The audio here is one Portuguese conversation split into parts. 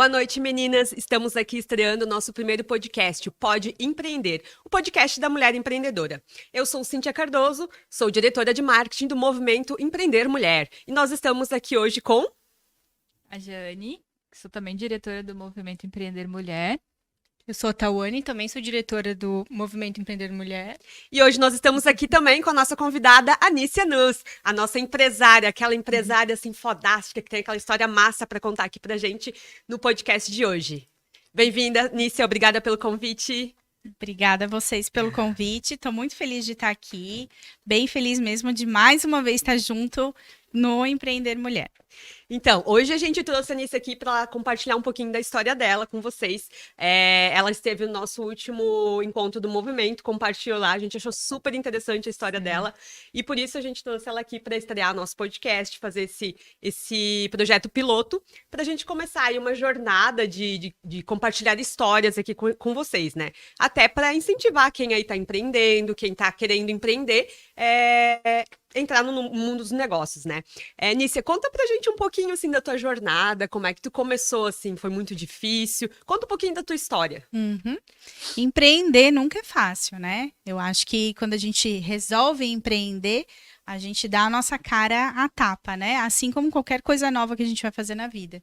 Boa noite, meninas. Estamos aqui estreando o nosso primeiro podcast, o Pode Empreender, o podcast da mulher empreendedora. Eu sou Cíntia Cardoso, sou diretora de marketing do movimento Empreender Mulher. E nós estamos aqui hoje com a Jane, que sou também diretora do movimento Empreender Mulher. Eu sou a Tawane, também sou diretora do Movimento Empreender Mulher. E hoje nós estamos aqui também com a nossa convidada, Anícia Nus, a nossa empresária, aquela empresária assim fodástica, que tem aquela história massa para contar aqui pra gente no podcast de hoje. Bem-vinda, Anícia, obrigada pelo convite. Obrigada a vocês pelo convite, estou muito feliz de estar aqui, bem feliz mesmo de mais uma vez estar junto no Empreender Mulher. Então, hoje a gente trouxe a Anícia aqui para compartilhar um pouquinho da história dela com vocês. Ela esteve no nosso último encontro do movimento, compartilhou lá, a gente achou super interessante a história dela, e por isso a gente trouxe ela aqui para estrear nosso podcast, fazer esse projeto piloto, para a gente começar aí uma jornada de compartilhar histórias aqui com vocês, né? Até para incentivar quem aí está empreendendo, quem está querendo empreender, entrar no mundo dos negócios, né? Nícia, conta pra gente um pouquinho, assim, da tua jornada, como é que tu começou, assim, foi muito difícil? Conta um pouquinho da tua história. Empreender nunca é fácil, né? Eu acho que quando a gente resolve empreender, a gente dá a nossa cara à tapa, né? Assim como qualquer coisa nova que a gente vai fazer na vida.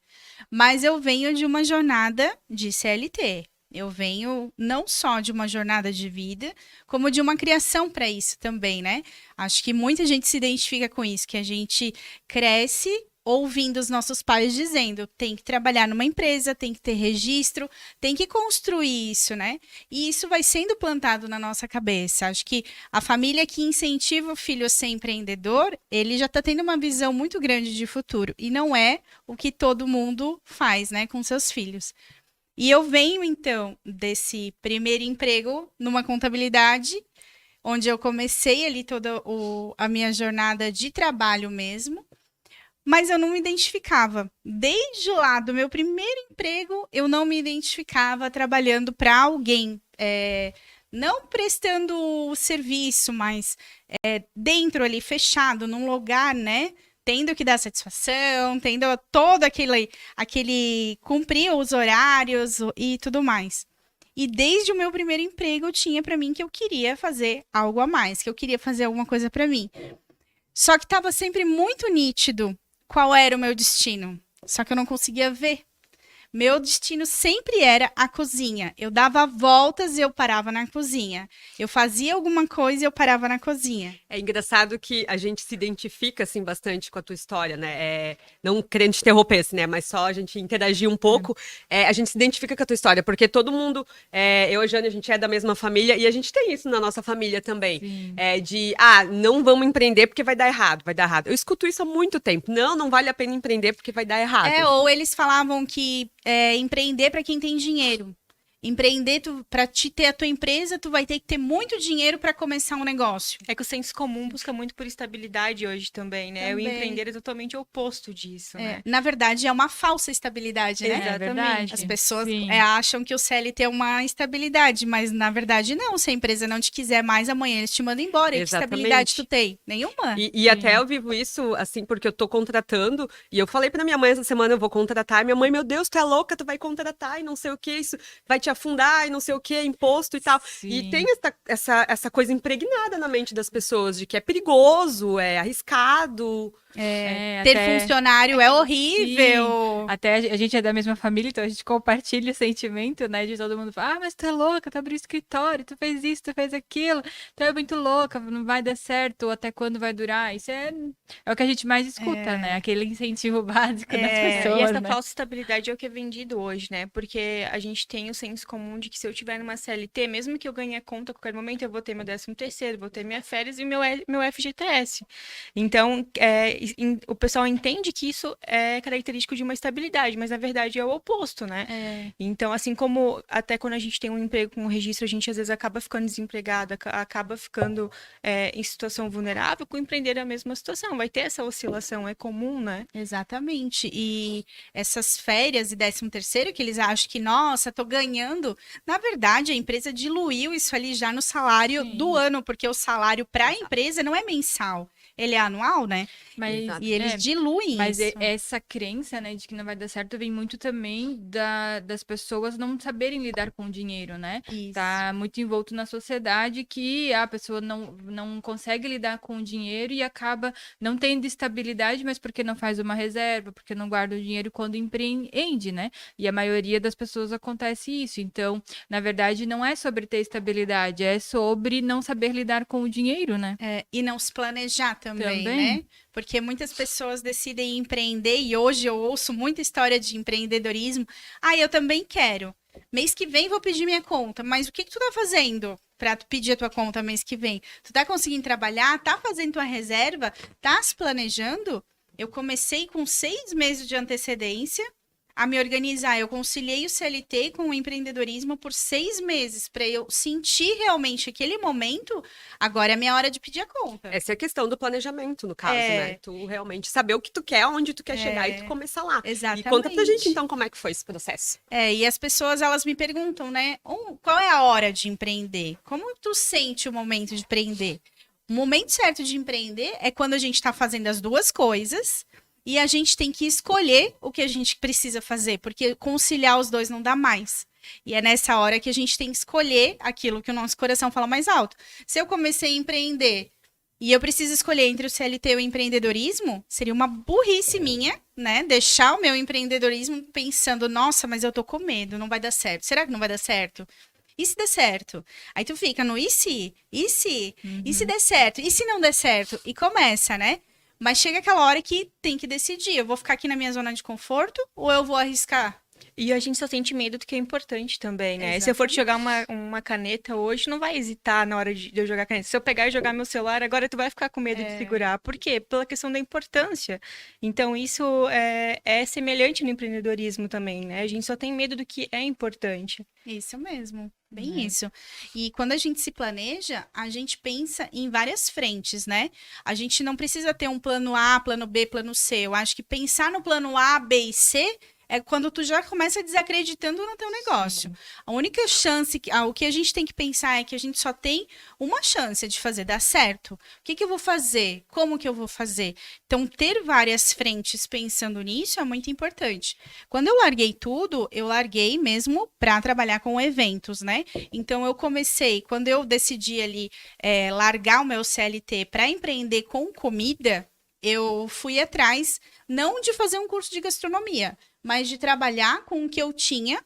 Mas eu venho de uma jornada de CLT. Eu venho não só de uma jornada de vida, como de uma criação para isso também, né? Acho que muita gente se identifica com isso, que a gente cresce ouvindo os nossos pais dizendo, tem que trabalhar numa empresa, tem que ter registro, tem que construir isso, né? E isso vai sendo plantado na nossa cabeça. Acho que a família que incentiva o filho a ser empreendedor, ele já está tendo uma visão muito grande de futuro. E não é o que todo mundo faz, né, com seus filhos. E eu venho, então, desse primeiro emprego numa contabilidade, onde eu comecei ali toda a minha jornada de trabalho mesmo, mas eu não me identificava. Desde lá do meu primeiro emprego, eu não me identificava trabalhando para alguém, não prestando o serviço, mas dentro ali, fechado, num lugar, né? Tendo que dar satisfação, tendo todo aquele cumprir os horários e tudo mais. E desde o meu primeiro emprego eu tinha para mim que eu queria fazer algo a mais, que eu queria fazer alguma coisa para mim. Só que estava sempre muito nítido qual era o meu destino, só que eu não conseguia ver. Meu destino sempre era a cozinha. Eu dava voltas e eu parava na cozinha. Eu fazia alguma coisa e eu parava na cozinha. É engraçado que a gente se identifica, assim, bastante com a tua história, né? Não querendo te interromper, assim, né? Mas só a gente interagir um pouco. A gente se identifica com a tua história, porque todo mundo, eu e a Jane, a gente é da mesma família, e a gente tem isso na nossa família também. Não vamos empreender porque vai dar errado, vai dar errado. Eu escuto isso há muito tempo. Não vale a pena empreender porque vai dar errado. Ou eles falavam que empreender para quem tem dinheiro. Empreender, para te ter a tua empresa, tu vai ter que ter muito dinheiro para começar um negócio. É que o senso comum busca muito por estabilidade hoje também, né? O empreender é totalmente o oposto disso, né? Na verdade, é uma falsa estabilidade, né? Exatamente. As pessoas acham que o CLT é uma estabilidade, mas na verdade não. Se a empresa não te quiser mais, amanhã eles te mandam embora. E que estabilidade tu tem? Nenhuma. E até eu vivo isso, assim, porque eu tô contratando, e eu falei pra minha mãe essa semana, eu vou contratar, e minha mãe, meu Deus, tu é louca, tu vai contratar, e não sei o que, isso vai te afundar, e não sei o que, imposto e tal. Sim. E tem essa coisa impregnada na mente das pessoas, de que é perigoso, é arriscado. Ter funcionário é horrível. Sim. Até a gente é da mesma família, então a gente compartilha o sentimento, né? De todo mundo falar, mas tu é louca, tu abriu escritório, tu fez isso, tu fez aquilo, tu é muito louca, não vai dar certo, ou até quando vai durar. Isso é o que a gente mais escuta, né? Aquele incentivo básico das pessoas, e essa né? falsa estabilidade é o que é vendido hoje, né? Porque a gente tem o senso comum de que se eu tiver numa CLT, mesmo que eu ganhe a conta a qualquer momento, eu vou ter meu 13º, vou ter minhas férias e meu FGTS. Então, o pessoal entende que isso é característico de uma estabilidade, mas na verdade é o oposto, né? Então, assim como até quando a gente tem um emprego com um registro, a gente às vezes acaba ficando desempregado, acaba ficando em situação vulnerável, com o empreender é a mesma situação, vai ter essa oscilação, é comum, né? Exatamente. E essas férias e 13º, que eles acham que, nossa, tô ganhando ganhando. Na verdade, a empresa diluiu isso ali já no salário Sim. do ano, porque o salário para a empresa não é mensal, ele é anual, né? Mas, Exato. E eles diluem mas isso. essa crença, né, de que não vai dar certo vem muito também das pessoas não saberem lidar com o dinheiro, né? Isso. Tá muito envolto na sociedade que a pessoa não consegue lidar com o dinheiro e acaba não tendo estabilidade, mas porque não faz uma reserva, porque não guarda o dinheiro quando empreende, né? E a maioria das pessoas acontece isso. Então, na verdade, não é sobre ter estabilidade, é sobre não saber lidar com o dinheiro, né? E não se planejar também, Também. né? Porque muitas pessoas decidem empreender e hoje eu ouço muita história de empreendedorismo. Ah, eu também quero. Mês que vem vou pedir minha conta, mas o que tu tá fazendo para tu pedir a tua conta mês que vem? Tu tá conseguindo trabalhar? Tá fazendo tua reserva? Tá se planejando? Eu comecei com 6 meses de antecedência a me organizar. Eu conciliei o CLT com o empreendedorismo por 6 meses para eu sentir realmente aquele momento. Agora é a minha hora de pedir a conta. Essa é a questão do planejamento, no caso, É. né? Tu realmente saber o que tu quer, onde tu quer chegar e tu começar lá. Exatamente. E conta pra gente, então, como é que foi esse processo. E as pessoas, elas me perguntam, né? Qual é a hora de empreender? Como tu sente o momento de empreender? O momento certo de empreender é quando a gente está fazendo as duas coisas e a gente tem que escolher o que a gente precisa fazer, porque conciliar os dois não dá mais. E é nessa hora que a gente tem que escolher aquilo que o nosso coração fala mais alto. Se eu comecei a empreender e eu preciso escolher entre o CLT e o empreendedorismo, seria uma burrice minha, né? Deixar o meu empreendedorismo pensando, nossa, mas eu tô com medo, não vai dar certo. Será que não vai dar certo? E se der certo? Aí tu fica no e se? E se? E se der certo? E se não der certo? E começa, né? Mas chega aquela hora que tem que decidir. Eu vou ficar aqui na minha zona de conforto ou eu vou arriscar? E a gente só sente medo do que é importante também, né? Se eu for te jogar uma caneta hoje, não vai hesitar na hora de eu jogar a caneta. Se eu pegar e jogar meu celular, agora tu vai ficar com medo de segurar. Por quê? Pela questão da importância. Então, isso é semelhante no empreendedorismo também, né? A gente só tem medo do que é importante. Isso mesmo, bem isso. E quando a gente se planeja, a gente pensa em várias frentes, né? A gente não precisa ter um plano A, plano B, plano C. Eu acho que pensar no plano A, B e C é quando tu já começa desacreditando no teu negócio. A única chance, o que a gente tem que pensar é que a gente só tem uma chance de fazer dar certo. O que eu vou fazer? Como que eu vou fazer? Então, ter várias frentes pensando nisso é muito importante. Quando eu larguei tudo, eu larguei mesmo para trabalhar com eventos, né? Então, eu comecei, quando eu decidi ali largar o meu CLT para empreender com comida, eu fui atrás, não de fazer um curso de gastronomia, mas de trabalhar com o que eu tinha,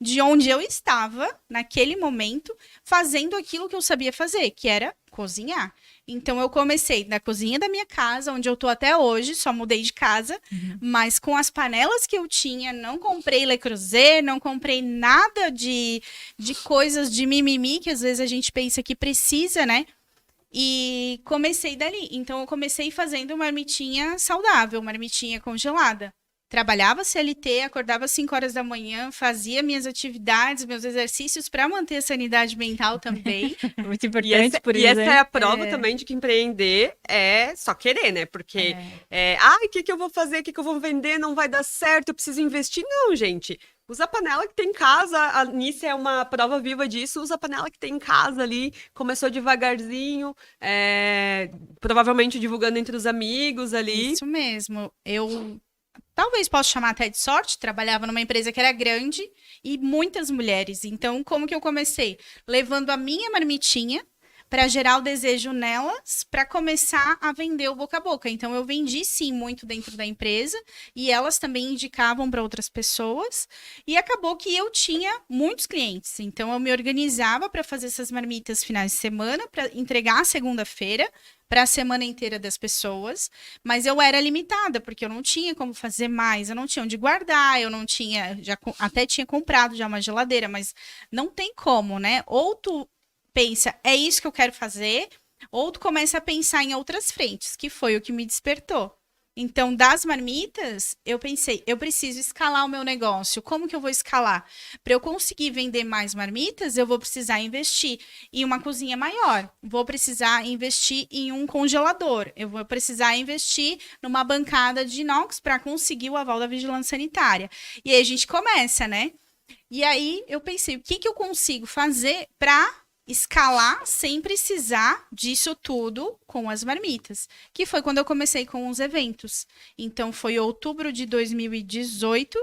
de onde eu estava, naquele momento, fazendo aquilo que eu sabia fazer, que era cozinhar. Então, eu comecei na cozinha da minha casa, onde eu tô até hoje, só mudei de casa, mas com as panelas que eu tinha, não comprei Le Creuset, não comprei nada de coisas de mimimi, que às vezes a gente pensa que precisa, né? E comecei dali. Então, eu comecei fazendo marmitinha saudável, marmitinha congelada. Trabalhava CLT, acordava às 5 horas da manhã, fazia minhas atividades, meus exercícios para manter a sanidade mental também. Muito importante por E isso, essa hein? é a prova também de que empreender é só querer, né? Porque, o que eu vou fazer? O que eu vou vender? Não vai dar certo, eu preciso investir. Não, gente. Usa a panela que tem em casa, a Nice é uma prova viva disso, usa a panela que tem em casa ali, começou devagarzinho, provavelmente divulgando entre os amigos ali. Isso mesmo. Eu talvez possa chamar até de sorte, trabalhava numa empresa que era grande e muitas mulheres. Então, como que eu comecei? Levando a minha marmitinha para gerar o desejo nelas, para começar a vender o boca a boca. Então, eu vendi sim muito dentro da empresa e elas também indicavam para outras pessoas. E acabou que eu tinha muitos clientes. Então, eu me organizava para fazer essas marmitas finais de semana, para entregar segunda-feira, para a semana inteira das pessoas, mas eu era limitada, porque eu não tinha como fazer mais, eu não tinha onde guardar, eu não tinha, até tinha comprado já uma geladeira, mas não tem como, né? Ou tu pensa, é isso que eu quero fazer, ou tu começa a pensar em outras frentes, que foi o que me despertou. Então, das marmitas, eu pensei, eu preciso escalar o meu negócio. Como que eu vou escalar? Para eu conseguir vender mais marmitas, eu vou precisar investir em uma cozinha maior. Vou precisar investir em um congelador. Eu vou precisar investir numa bancada de inox para conseguir o aval da vigilância sanitária. E aí a gente começa, né? E aí eu pensei, o que que eu consigo fazer para escalar sem precisar disso tudo com as marmitas? Que foi quando eu comecei com os eventos. Então foi outubro de 2018,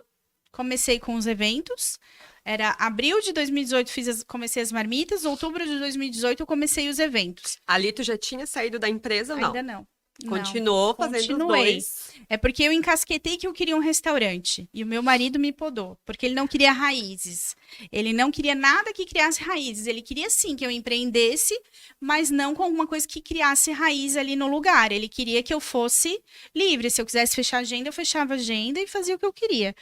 comecei com os eventos. Era abril de 2018, comecei as marmitas. Outubro de 2018 eu comecei os eventos. Ali tu já tinha saído da empresa ou não? Ainda não. Continuou fazendo os Continuei. dois. É porque eu encasquetei que eu queria um restaurante. E o meu marido me podou. Porque ele não queria raízes. Ele não queria nada que criasse raízes. Ele queria sim que eu empreendesse, mas não com alguma coisa que criasse raiz ali no lugar. Ele queria que eu fosse livre. Se eu quisesse fechar a agenda, eu fechava a agenda e fazia o que eu queria.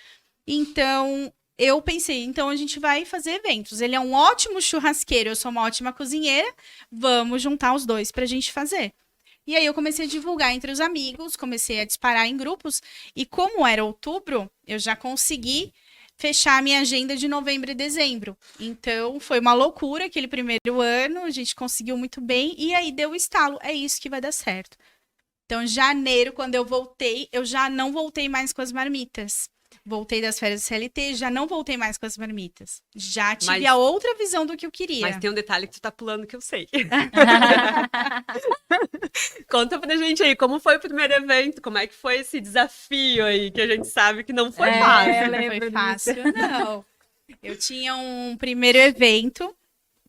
Então, eu pensei, então a gente vai fazer eventos. Ele é um ótimo churrasqueiro, eu sou uma ótima cozinheira. Vamos juntar os dois pra gente fazer. E aí eu comecei a divulgar entre os amigos, comecei a disparar em grupos. E como era outubro, eu já consegui fechar a minha agenda de novembro e dezembro. Então, foi uma loucura aquele primeiro ano, a gente conseguiu muito bem. E aí deu o estalo, é isso que vai dar certo. Então, janeiro, quando eu voltei, eu já não voltei mais com as marmitas. Voltei das férias do CLT, já não voltei mais com as marmitas. Já tive a outra visão do que eu queria. Mas tem um detalhe que tu tá pulando que eu sei. Conta pra gente aí, como foi o primeiro evento? Como é que foi esse desafio aí? Que a gente sabe que não foi fácil. eu Não lembro foi disso. fácil, não. Eu tinha um primeiro evento.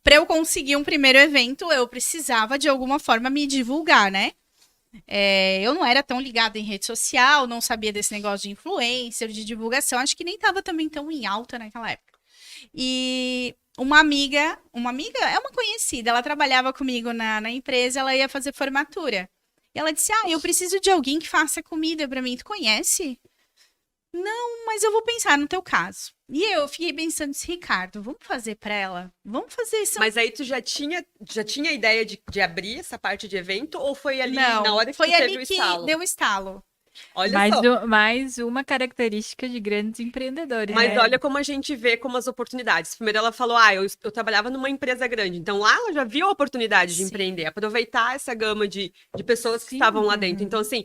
Para eu conseguir um primeiro evento, eu precisava, de alguma forma, me divulgar, né? Eu não era tão ligada em rede social, não sabia desse negócio de influencer, de divulgação. Acho que nem estava também tão em alta naquela época. E uma amiga, é uma conhecida, ela trabalhava comigo na empresa, ela ia fazer formatura. E ela disse, eu preciso de alguém que faça comida para mim. Tu conhece? Não, mas eu vou pensar no teu caso. E eu fiquei pensando, disse, Ricardo, vamos fazer para ela? Vamos fazer isso. Mas aí tu já tinha a ideia de abrir essa parte de evento? Ou foi ali Não, na hora que foi tu teve ali o que estalo? deu o estalo. Olha Mais, só. mais uma característica de grandes empreendedores. Mas né? olha como a gente vê como as oportunidades. Primeiro ela falou, eu trabalhava numa empresa grande. Então lá ela já viu a oportunidade de Sim. empreender, aproveitar essa gama de pessoas que Sim. estavam lá dentro. Então, assim,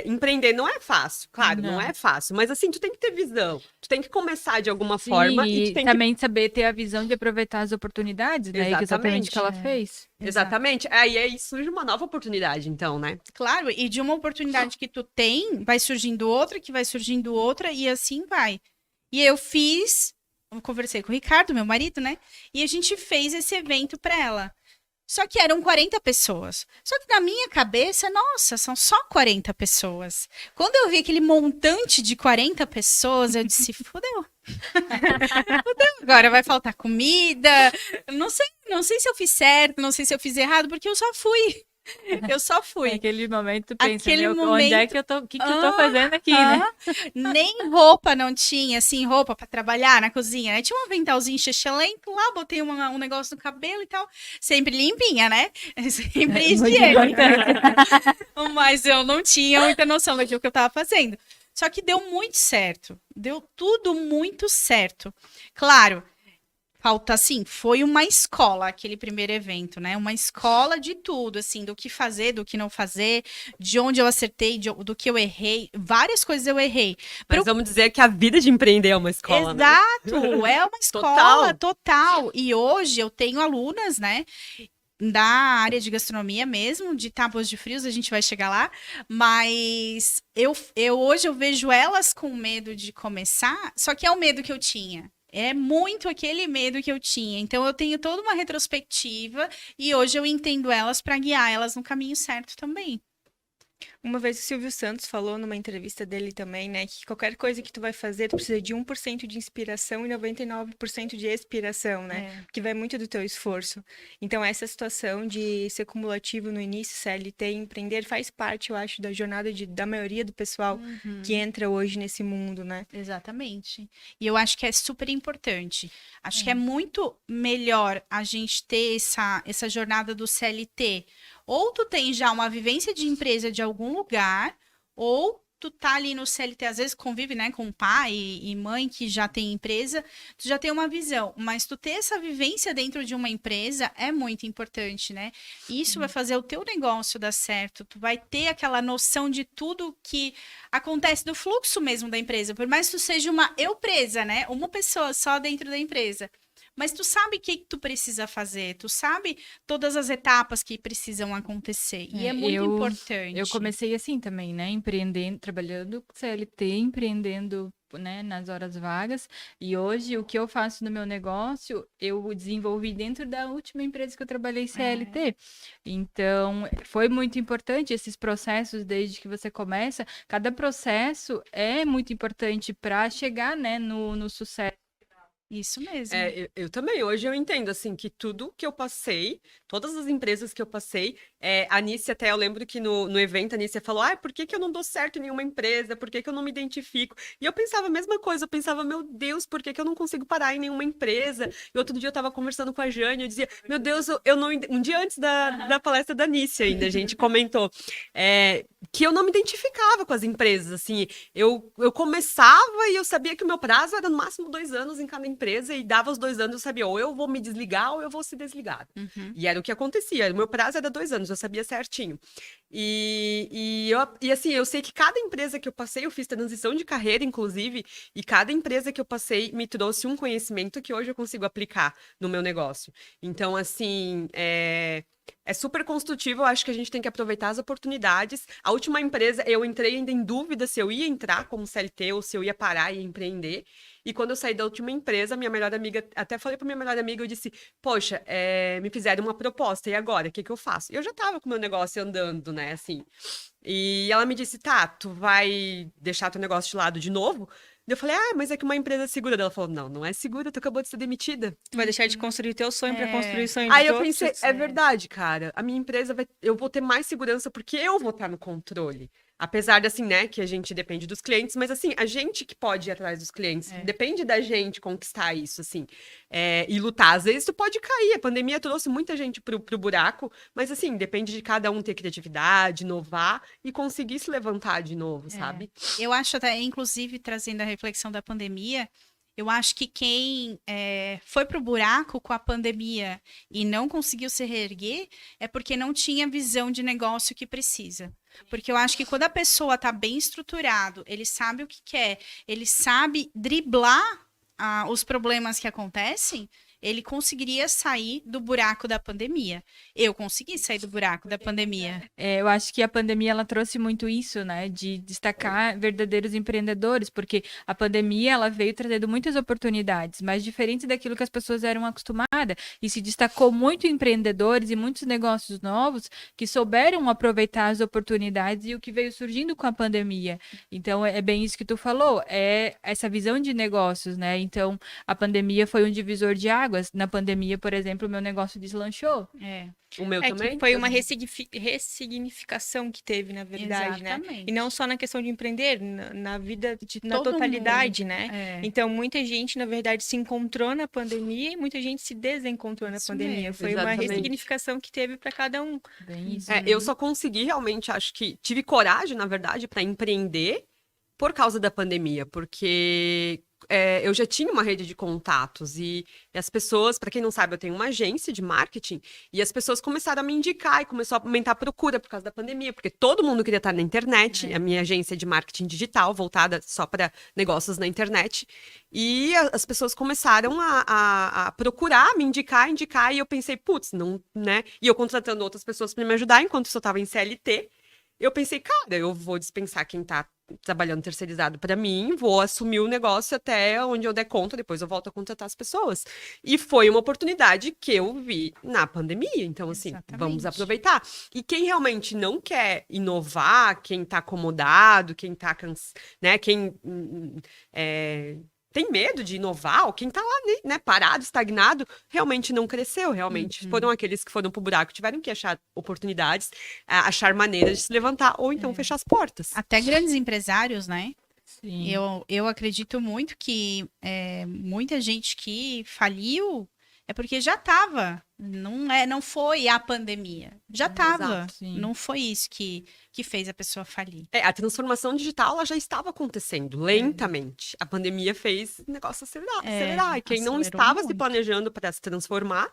empreender não é fácil, claro, não Não. é fácil. Mas assim, tu tem que ter visão. Tu tem que começar de alguma forma e tu e tem que também saber ter a visão de aproveitar as oportunidades, né? Que é exatamente o que ela fez. Exatamente. Aí surge uma nova oportunidade, então, né? Claro, e de uma oportunidade que tu tem, vai surgindo outra, que vai surgindo outra, e assim vai. E eu conversei com o Ricardo, meu marido, né? E a gente fez esse evento para ela. Só que eram 40 pessoas. Só que na minha cabeça, nossa, são só 40 pessoas. Quando eu vi aquele montante de 40 pessoas, eu disse, fudeu. Fudeu. Agora vai faltar comida. Não sei se eu fiz certo, não sei se eu fiz errado, porque eu só fui. Eu só fui. Naquele momento tu pensa, Aquele onde é que eu tô, o que eu tô fazendo aqui, né? Nem roupa não tinha, assim, roupa pra trabalhar na cozinha, né? Tinha um aventalzinho xixelento lá, botei um negócio no cabelo e tal. Sempre limpinha, né? Sempre Muito higiênica. importante. Mas eu não tinha muita noção daquilo que eu tava fazendo. Só que deu muito certo. Deu tudo muito certo. Claro, falta, assim, foi uma escola aquele primeiro evento, né? Uma escola de tudo, assim, do que fazer, do que não fazer, de onde eu acertei, do que eu errei. Várias coisas eu errei. Mas vamos dizer que a vida de empreender é uma escola, né? Exato, é uma escola total. E hoje eu tenho alunas, né? Da área de gastronomia mesmo, de Tábuas de Frios, a gente vai chegar lá, mas hoje eu vejo elas com medo de começar, só que é o medo que eu tinha. É muito aquele medo que eu tinha. Então eu tenho toda uma retrospectiva e hoje eu entendo elas para guiar elas no caminho certo também. Uma vez o Silvio Santos falou numa entrevista dele também, né, que qualquer coisa que tu vai fazer, tu precisa de 1% de inspiração e 99% de expiração, né? Que vai muito do teu esforço. Então, essa situação de ser cumulativo no início, CLT, empreender, faz parte, eu acho, da jornada da maioria do pessoal que entra hoje nesse mundo, né? Exatamente. E eu acho que é super importante. Acho que é muito melhor a gente ter essa jornada do CLT. Ou tu tem já uma vivência de empresa de algum lugar, ou tu tá ali no CLT, às vezes convive, né, com pai e mãe que já tem empresa, tu já tem uma visão, mas tu ter essa vivência dentro de uma empresa é muito importante, né? E isso vai fazer o teu negócio dar certo, tu vai ter aquela noção de tudo que acontece do fluxo mesmo da empresa, por mais que tu seja uma eu-presa, né? Uma pessoa só dentro da empresa. Mas tu sabe o que tu precisa fazer, tu sabe todas as etapas que precisam acontecer. E é muito importante. Eu comecei assim também, né? Empreendendo, trabalhando com CLT, empreendendo, né, nas horas vagas. E hoje, o que eu faço no meu negócio, eu desenvolvi dentro da última empresa que eu trabalhei CLT. Então, foi muito importante esses processos desde que você começa. Cada processo é muito importante para chegar, né, no sucesso. Isso mesmo. Eu também. Hoje eu entendo, assim, que tudo que eu passei, todas as empresas que eu passei, a Nícia até, eu lembro que no evento a Nícia falou, por que que eu não dou certo em nenhuma empresa? Por que que eu não me identifico? E eu pensava a mesma coisa, eu pensava, meu Deus, por que que eu não consigo parar em nenhuma empresa? E outro dia eu tava conversando com a Jane, eu dizia, meu Deus, eu não... Um dia antes da palestra da Nícia ainda, a gente comentou, que eu não me identificava com as empresas, assim, eu começava e eu sabia que o meu prazo era no máximo 2 anos em cada empresa e dava os 2 anos, eu sabia, ou eu vou me desligar ou eu vou se desligar. E era o que acontecia, o meu prazo era 2 anos, eu sabia certinho. E assim, eu sei que cada empresa que eu passei, eu fiz transição de carreira, inclusive, e cada empresa que eu passei me trouxe um conhecimento que hoje eu consigo aplicar no meu negócio. Então, assim, é super construtivo, eu acho que a gente tem que aproveitar as oportunidades. A última empresa, eu entrei ainda em dúvida se eu ia entrar como CLT ou se eu ia parar e empreender. E quando eu saí da última empresa, minha melhor amiga, até falei pra minha melhor amiga, eu disse, poxa, me fizeram uma proposta, e agora? O que que eu faço? E eu já tava com o meu negócio andando, né, assim. E ela me disse, tá, tu vai deixar teu negócio de lado de novo? Eu falei, mas é que uma empresa é segura. Ela falou, não, não é segura, tu acabou de ser demitida. Tu vai deixar de construir teu sonho pra construir o sonho Aí de eu outros. pensei, é verdade, cara. A minha empresa eu vou ter mais segurança porque eu vou estar no controle. Apesar de, assim, né, que a gente depende dos clientes, mas, assim, a gente que pode ir atrás dos clientes. Depende da gente conquistar isso, assim, e lutar. Às vezes tu pode cair, a pandemia trouxe muita gente pro buraco, mas, assim, depende de cada um ter criatividade, inovar e conseguir se levantar de novo, sabe? Eu acho até, inclusive, trazendo a reflexão da pandemia, eu acho que quem foi pro buraco com a pandemia e não conseguiu se reerguer é porque não tinha visão de negócio que precisa. Porque eu acho que quando a pessoa está bem estruturado, ele sabe o que quer, ele sabe driblar os problemas que acontecem, ele conseguiria sair do buraco da pandemia. Eu consegui sair do buraco da pandemia. Eu acho que a pandemia ela trouxe muito isso, né, de destacar verdadeiros empreendedores, porque a pandemia ela veio trazendo muitas oportunidades, mas diferente daquilo que as pessoas eram acostumadas, e se destacou muito empreendedores e muitos negócios novos que souberam aproveitar as oportunidades e o que veio surgindo com a pandemia. Então é bem isso que tu falou, é essa visão de negócios, né? Então a pandemia foi um divisor de águas. Na pandemia, por exemplo, o meu negócio deslanchou. O meu também? Que foi uma ressignificação que teve, na verdade, Exatamente. né? E não só na questão de empreender, na vida, na todo totalidade, mundo. né? Então, muita gente, na verdade, se encontrou na pandemia e muita gente se desencontrou na Isso pandemia. mesmo. Foi Exatamente. uma ressignificação que teve para cada um. Bem isso. Eu só consegui realmente, acho que tive coragem, na verdade, para empreender por causa da pandemia, porque eu já tinha uma rede de contatos e as pessoas, para quem não sabe, eu tenho uma agência de marketing e as pessoas começaram a me indicar e começou a aumentar a procura por causa da pandemia, porque todo mundo queria estar na internet, a minha agência de marketing digital, voltada só para negócios na internet, e as pessoas começaram a procurar, me indicar, e eu pensei, putz, não, né? E eu contratando outras pessoas para me ajudar, enquanto eu estava em CLT, eu pensei, cara, eu vou dispensar quem tá trabalhando terceirizado para mim, vou assumir o negócio até onde eu der conta, depois eu volto a contratar as pessoas. E foi uma oportunidade que eu vi na pandemia, então assim, vamos aproveitar. E quem realmente não quer inovar, quem tá acomodado, quem tá né, quem tem medo de inovar, ou quem tá lá, né, parado, estagnado, realmente não cresceu, realmente. Foram aqueles que foram pro buraco, tiveram que achar oportunidades, achar maneiras de se levantar, ou então fechar as portas. Até grandes empresários, né? Sim. Eu acredito muito que muita gente que faliu é porque já estava. Não foi a pandemia. Já estava. Exato, sim. Não foi isso que fez a pessoa falir. A transformação digital ela já estava acontecendo lentamente. A pandemia fez o negócio acelerar. E quem não acelerou estava se muito. planejando para se transformar,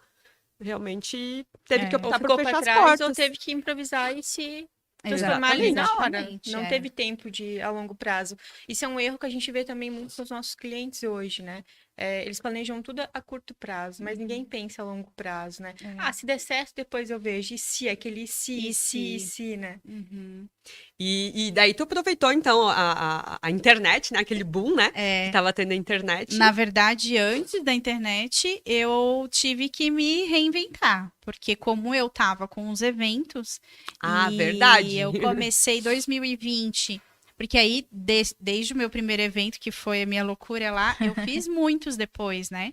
realmente teve que Ou optar por ficou fechar pra as trás, ou portas. teve que improvisar e se transformar ali na hora. Exatamente, Não é. teve tempo de a longo prazo. Isso é um erro que a gente vê também muito nos nossos clientes hoje, né? Eles planejam tudo a curto prazo, mas ninguém pensa a longo prazo, né? Se der certo, depois eu vejo. E se, aquele se, né? Uhum. E daí tu aproveitou, então, a internet, né? Aquele boom, né? Que tava tendo a internet. Na verdade, antes da internet, eu tive que me reinventar, porque como eu tava com os eventos, Verdade. eu comecei 2020, porque aí, desde o meu primeiro evento, que foi a minha loucura lá, eu fiz muitos depois, né?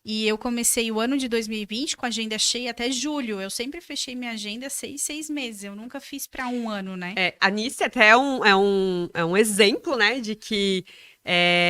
E eu comecei o ano de 2020 com a agenda cheia até julho. Eu sempre fechei minha agenda 6 meses. Eu nunca fiz para um ano, né? A Nice até é um exemplo, né? De que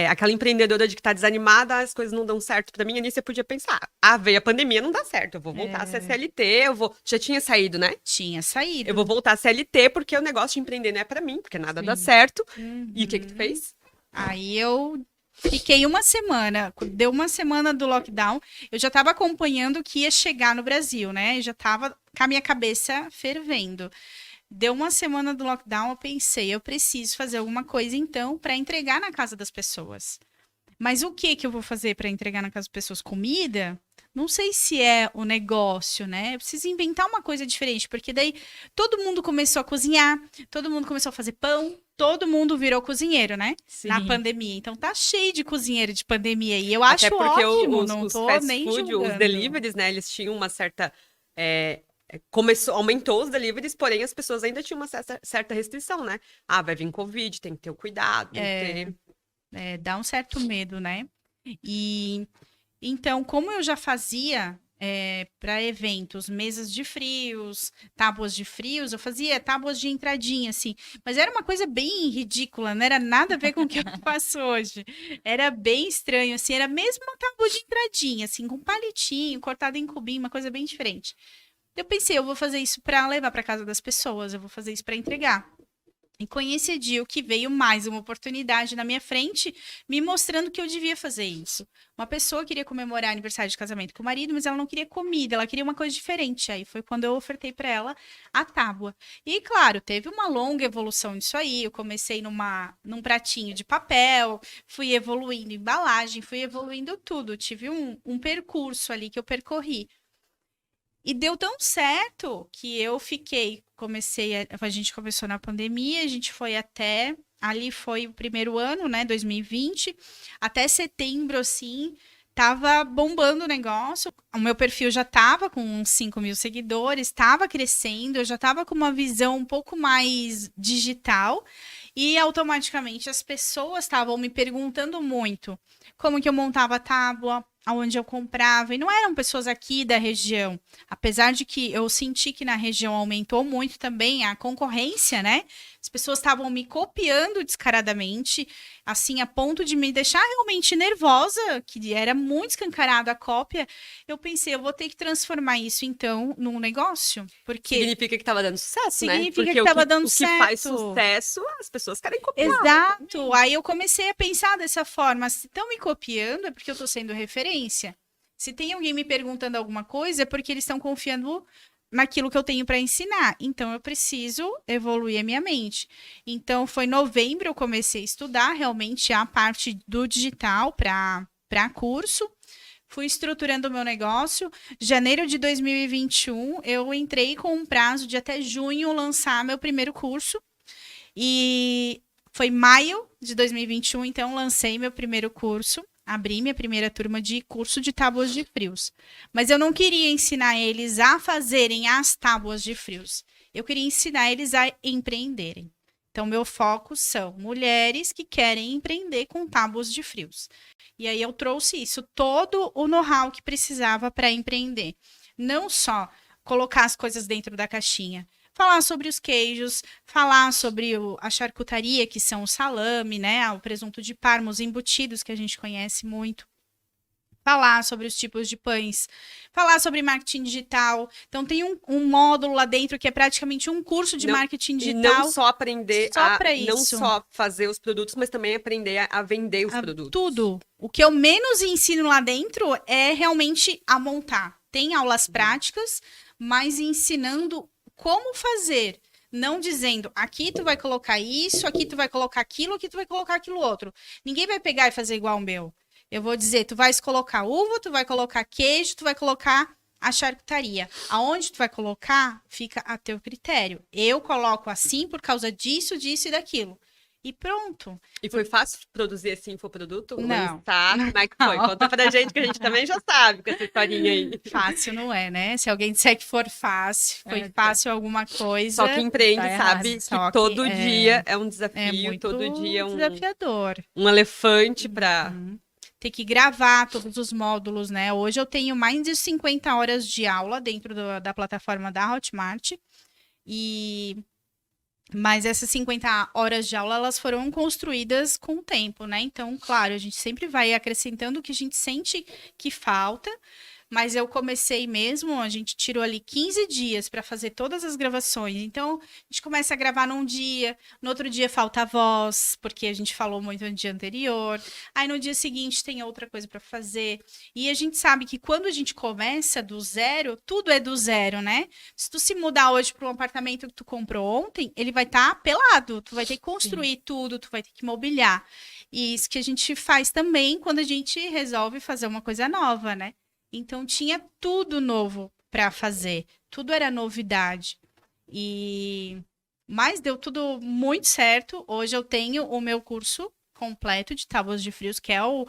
aquela empreendedora de que tá desanimada, as coisas não dão certo pra mim. A Nice podia pensar, veio a pandemia, não dá certo. Eu vou voltar a ser CLT, Já tinha saído, né? Tinha saído. Eu vou voltar a CLT porque o negócio de empreender não é pra mim, porque nada dá Sim. certo. E o que tu fez? Aí eu fiquei uma semana, deu uma semana do lockdown, eu já estava acompanhando o que ia chegar no Brasil, né? Eu já estava com a minha cabeça fervendo. Deu uma semana do lockdown, eu pensei, eu preciso fazer alguma coisa então para entregar na casa das pessoas. Mas o que eu vou fazer para entregar na casa das pessoas? Comida? Não sei se é o negócio, né? Eu preciso inventar uma coisa diferente, porque daí todo mundo começou a cozinhar, todo mundo começou a fazer pão, todo mundo virou cozinheiro, né? Sim. Na pandemia. Então tá cheio de cozinheiro de pandemia. E eu acho Até porque ótimo, os, não os tô fast nem food, os julgando. deliveries, né? Eles tinham uma certa... aumentou os deliveries, porém as pessoas ainda tinham uma certa restrição, né? Vai vir Covid, tem que ter o cuidado, tem que ter... Dá um certo medo, né? E então, como eu já fazia para eventos, mesas de frios, tábuas de frios, eu fazia tábuas de entradinha, assim. Mas era uma coisa bem ridícula, não era nada a ver com o que eu faço hoje. Era bem estranho, assim, era mesmo uma tábua de entradinha, assim, com palitinho, cortado em cubinho, uma coisa bem diferente. Eu pensei, eu vou fazer isso para levar para casa das pessoas, eu vou fazer isso para entregar. E coincidiu que veio mais uma oportunidade na minha frente, me mostrando que eu devia fazer isso. Uma pessoa queria comemorar aniversário de casamento com o marido, mas ela não queria comida, ela queria uma coisa diferente. Aí foi quando eu ofertei para ela a tábua. E, claro, teve uma longa evolução nisso aí. Eu comecei num pratinho de papel, fui evoluindo embalagem, fui evoluindo tudo. Tive um percurso ali que eu percorri. E deu tão certo que eu a gente começou na pandemia, a gente foi ali foi o primeiro ano, né, 2020, até setembro, assim, tava bombando o negócio, o meu perfil já tava com uns 5.000 seguidores, tava crescendo, eu já tava com uma visão um pouco mais digital, e automaticamente as pessoas estavam me perguntando muito como que eu montava a tábua, aonde eu comprava, e não eram pessoas aqui da região, apesar de que eu senti que na região aumentou muito também a concorrência, né? As pessoas estavam me copiando descaradamente, assim, a ponto de me deixar realmente nervosa, que era muito escancarado a cópia. Eu pensei, eu vou ter que transformar isso, então, num negócio, porque... Significa que tava dando sucesso, né? Significa Porque que tava dando o que faz certo. sucesso, as pessoas querem copiar. Exato. Aí eu comecei a pensar dessa forma, se estão me copiando é porque eu estou sendo referência. Se tem alguém me perguntando alguma coisa é porque eles estão confiando naquilo que eu tenho para ensinar. Então eu preciso evoluir a minha mente. Então foi novembro eu comecei a estudar realmente a parte do digital para curso. Fui estruturando o meu negócio. Janeiro de 2021 eu entrei com um prazo de até junho lançar meu primeiro curso. E foi maio de 2021, então lancei meu primeiro curso, abri minha primeira turma de curso de tábuas de frios. Mas eu não queria ensinar eles a fazerem as tábuas de frios. Eu queria ensinar eles a empreenderem. Então, meu foco são mulheres que querem empreender com tábuas de frios. E aí eu trouxe isso, todo o know-how que precisava para empreender. Não só colocar as coisas dentro da caixinha, falar sobre os queijos, falar sobre a charcutaria, que são o salame, né? O presunto de Parma, os embutidos que a gente conhece muito. falar sobre os tipos de pães, falar sobre marketing digital. Então, tem um módulo lá dentro que é praticamente um curso de Não- marketing E digital. não só aprender só pra não isso. só fazer os produtos, mas também aprender a vender os a produtos. Tudo. O que eu menos ensino lá dentro é realmente a montar. Tem aulas práticas, mas ensinando como fazer. Não dizendo, aqui tu vai colocar isso, aqui tu vai colocar aquilo, aqui tu vai colocar aquilo outro. Ninguém vai pegar e fazer igual o meu. Eu vou dizer, tu vais colocar uva, tu vai colocar queijo, tu vai colocar a charcutaria. Aonde tu vai colocar, fica a teu critério. Eu coloco assim por causa disso, disso e daquilo. E pronto. E foi fácil produzir esse infoproduto? Não. Tá, como é que foi? Não. Conta pra gente, que a gente também já sabe com essa historinha aí. Fácil não é, né? Se alguém disser que for fácil, foi fácil alguma coisa. Só quem empreende tá sabe errado. que Só que todo dia é um é desafio, muito todo dia é desafiador. um elefante pra... Ter que gravar todos os módulos, né? Hoje eu tenho mais de 50 horas de aula dentro da plataforma da Hotmart. Mas essas 50 horas de aula, elas foram construídas com o tempo, né? Então, claro, a gente sempre vai acrescentando o que a gente sente que falta. Mas eu comecei mesmo, a gente tirou ali 15 dias para fazer todas as gravações. Então, a gente começa a gravar num dia, no outro dia falta a voz, porque a gente falou muito no dia anterior. Aí no dia seguinte tem outra coisa para fazer. E a gente sabe que quando a gente começa do zero, tudo é do zero, né? Se tu se mudar hoje para um apartamento que tu comprou ontem, ele vai estar pelado. Tu vai ter que construir tudo, tu vai ter que mobiliar. E isso que a gente faz também quando a gente resolve fazer uma coisa nova, né? Então tinha tudo novo para fazer, tudo era novidade. Mas deu tudo muito certo. Hoje eu tenho o meu curso completo de tábuas de frios, que é o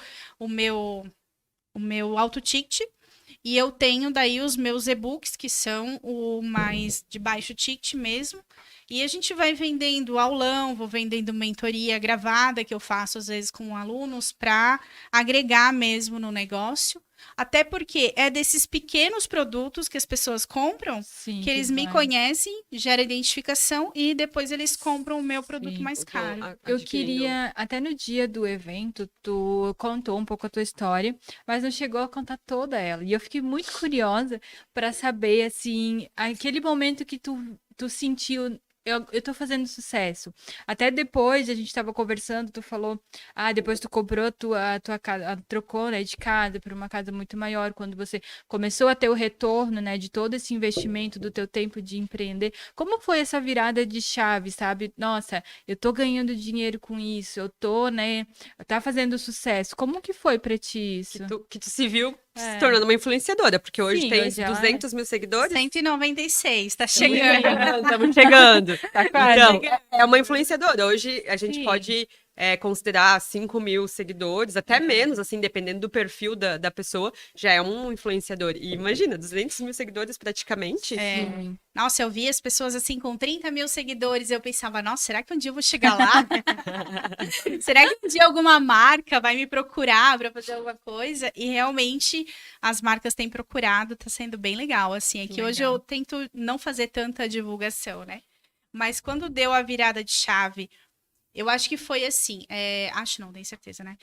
meu auto-ticket. E eu tenho daí os meus e-books, que são o mais de baixo ticket mesmo. E a gente vai vendendo aulão, vou vendendo mentoria gravada, que eu faço às vezes com alunos, para agregar mesmo no negócio. Até porque é desses pequenos produtos que as pessoas compram, Sim, que eles me conhecem, gera identificação e depois eles compram o meu produto Sim. mais caro. Eu queria, até no dia do evento, tu contou um pouco a tua história, mas não chegou a contar toda ela. E eu fiquei muito curiosa para saber, assim, aquele momento que tu sentiu. Eu tô fazendo sucesso. Até depois, a gente tava conversando, tu falou, depois tu comprou a tua casa, trocou, né, de casa para uma casa muito maior, quando você começou a ter o retorno, né, de todo esse investimento do teu tempo de empreender. Como foi essa virada de chave, sabe? Nossa, eu tô ganhando dinheiro com isso, eu tô, né, tá fazendo sucesso. Como que foi pra ti isso? Que tu se viu se tornando uma influenciadora, porque hoje Sim, tem hoje ela 200 mil seguidores. 196, tá chegando. Estamos chegando. Tá quase. Então, é uma influenciadora. Hoje a gente Sim. pode considerar 5 mil seguidores, até menos, assim, dependendo do perfil da pessoa, já é um influenciador. E imagina, 200 mil seguidores praticamente. Sim. Nossa, eu vi as pessoas assim com 30 mil seguidores, eu pensava, nossa, será que um dia eu vou chegar lá? Será que um dia alguma marca vai me procurar para fazer alguma coisa? E realmente as marcas têm procurado, tá sendo bem legal, assim. É que hoje eu tento não fazer tanta divulgação, né? Mas quando deu a virada de chave, eu acho que foi assim, acho não, tenho certeza, né?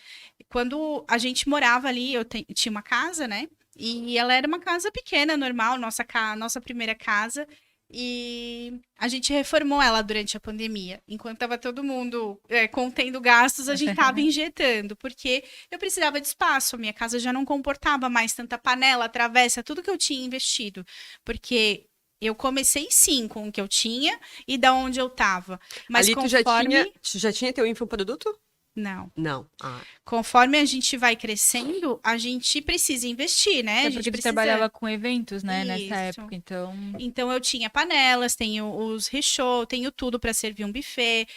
Quando a gente morava ali, eu tinha uma casa, né? E ela era uma casa pequena, normal, nossa primeira casa. E a gente reformou ela durante a pandemia. Enquanto estava todo mundo contendo gastos, a gente estava injetando, porque eu precisava de espaço. A minha casa já não comportava mais tanta panela, travessa, tudo que eu tinha investido. Porque eu comecei sim com o que eu tinha e da onde eu estava. Mas Ali conforme... tu já tinha teu infoproduto? Não. Não. Conforme a gente vai crescendo, a gente precisa investir, né? É A gente porque tu precisa... trabalhava com eventos, né, nessa Isso. época, então... Então, eu tinha panelas, tenho os rechô, tenho tudo para servir um buffet,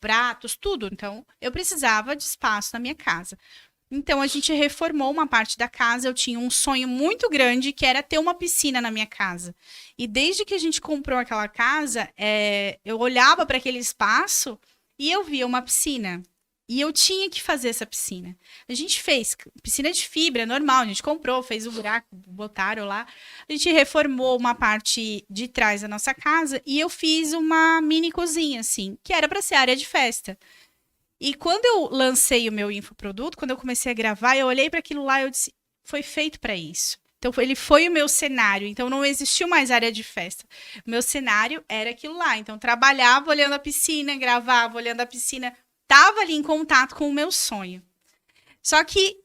pratos, tudo. Então, eu precisava de espaço na minha casa. Então, a gente reformou uma parte da casa. Eu tinha um sonho muito grande, que era ter uma piscina na minha casa. E desde que a gente comprou aquela casa, eu olhava para aquele espaço e eu via uma piscina. E eu tinha que fazer essa piscina. A gente fez piscina de fibra, normal. A gente comprou, fez o buraco, botaram lá. A gente reformou uma parte de trás da nossa casa e eu fiz uma mini cozinha, assim, que era para ser área de festa. E quando eu lancei o meu infoproduto, quando eu comecei a gravar, eu olhei para aquilo lá e eu disse, foi feito para isso. Então, ele foi o meu cenário. Então, não existiu mais área de festa. O meu cenário era aquilo lá. Então, trabalhava olhando a piscina, gravava olhando a piscina. Tava ali em contato com o meu sonho. Só que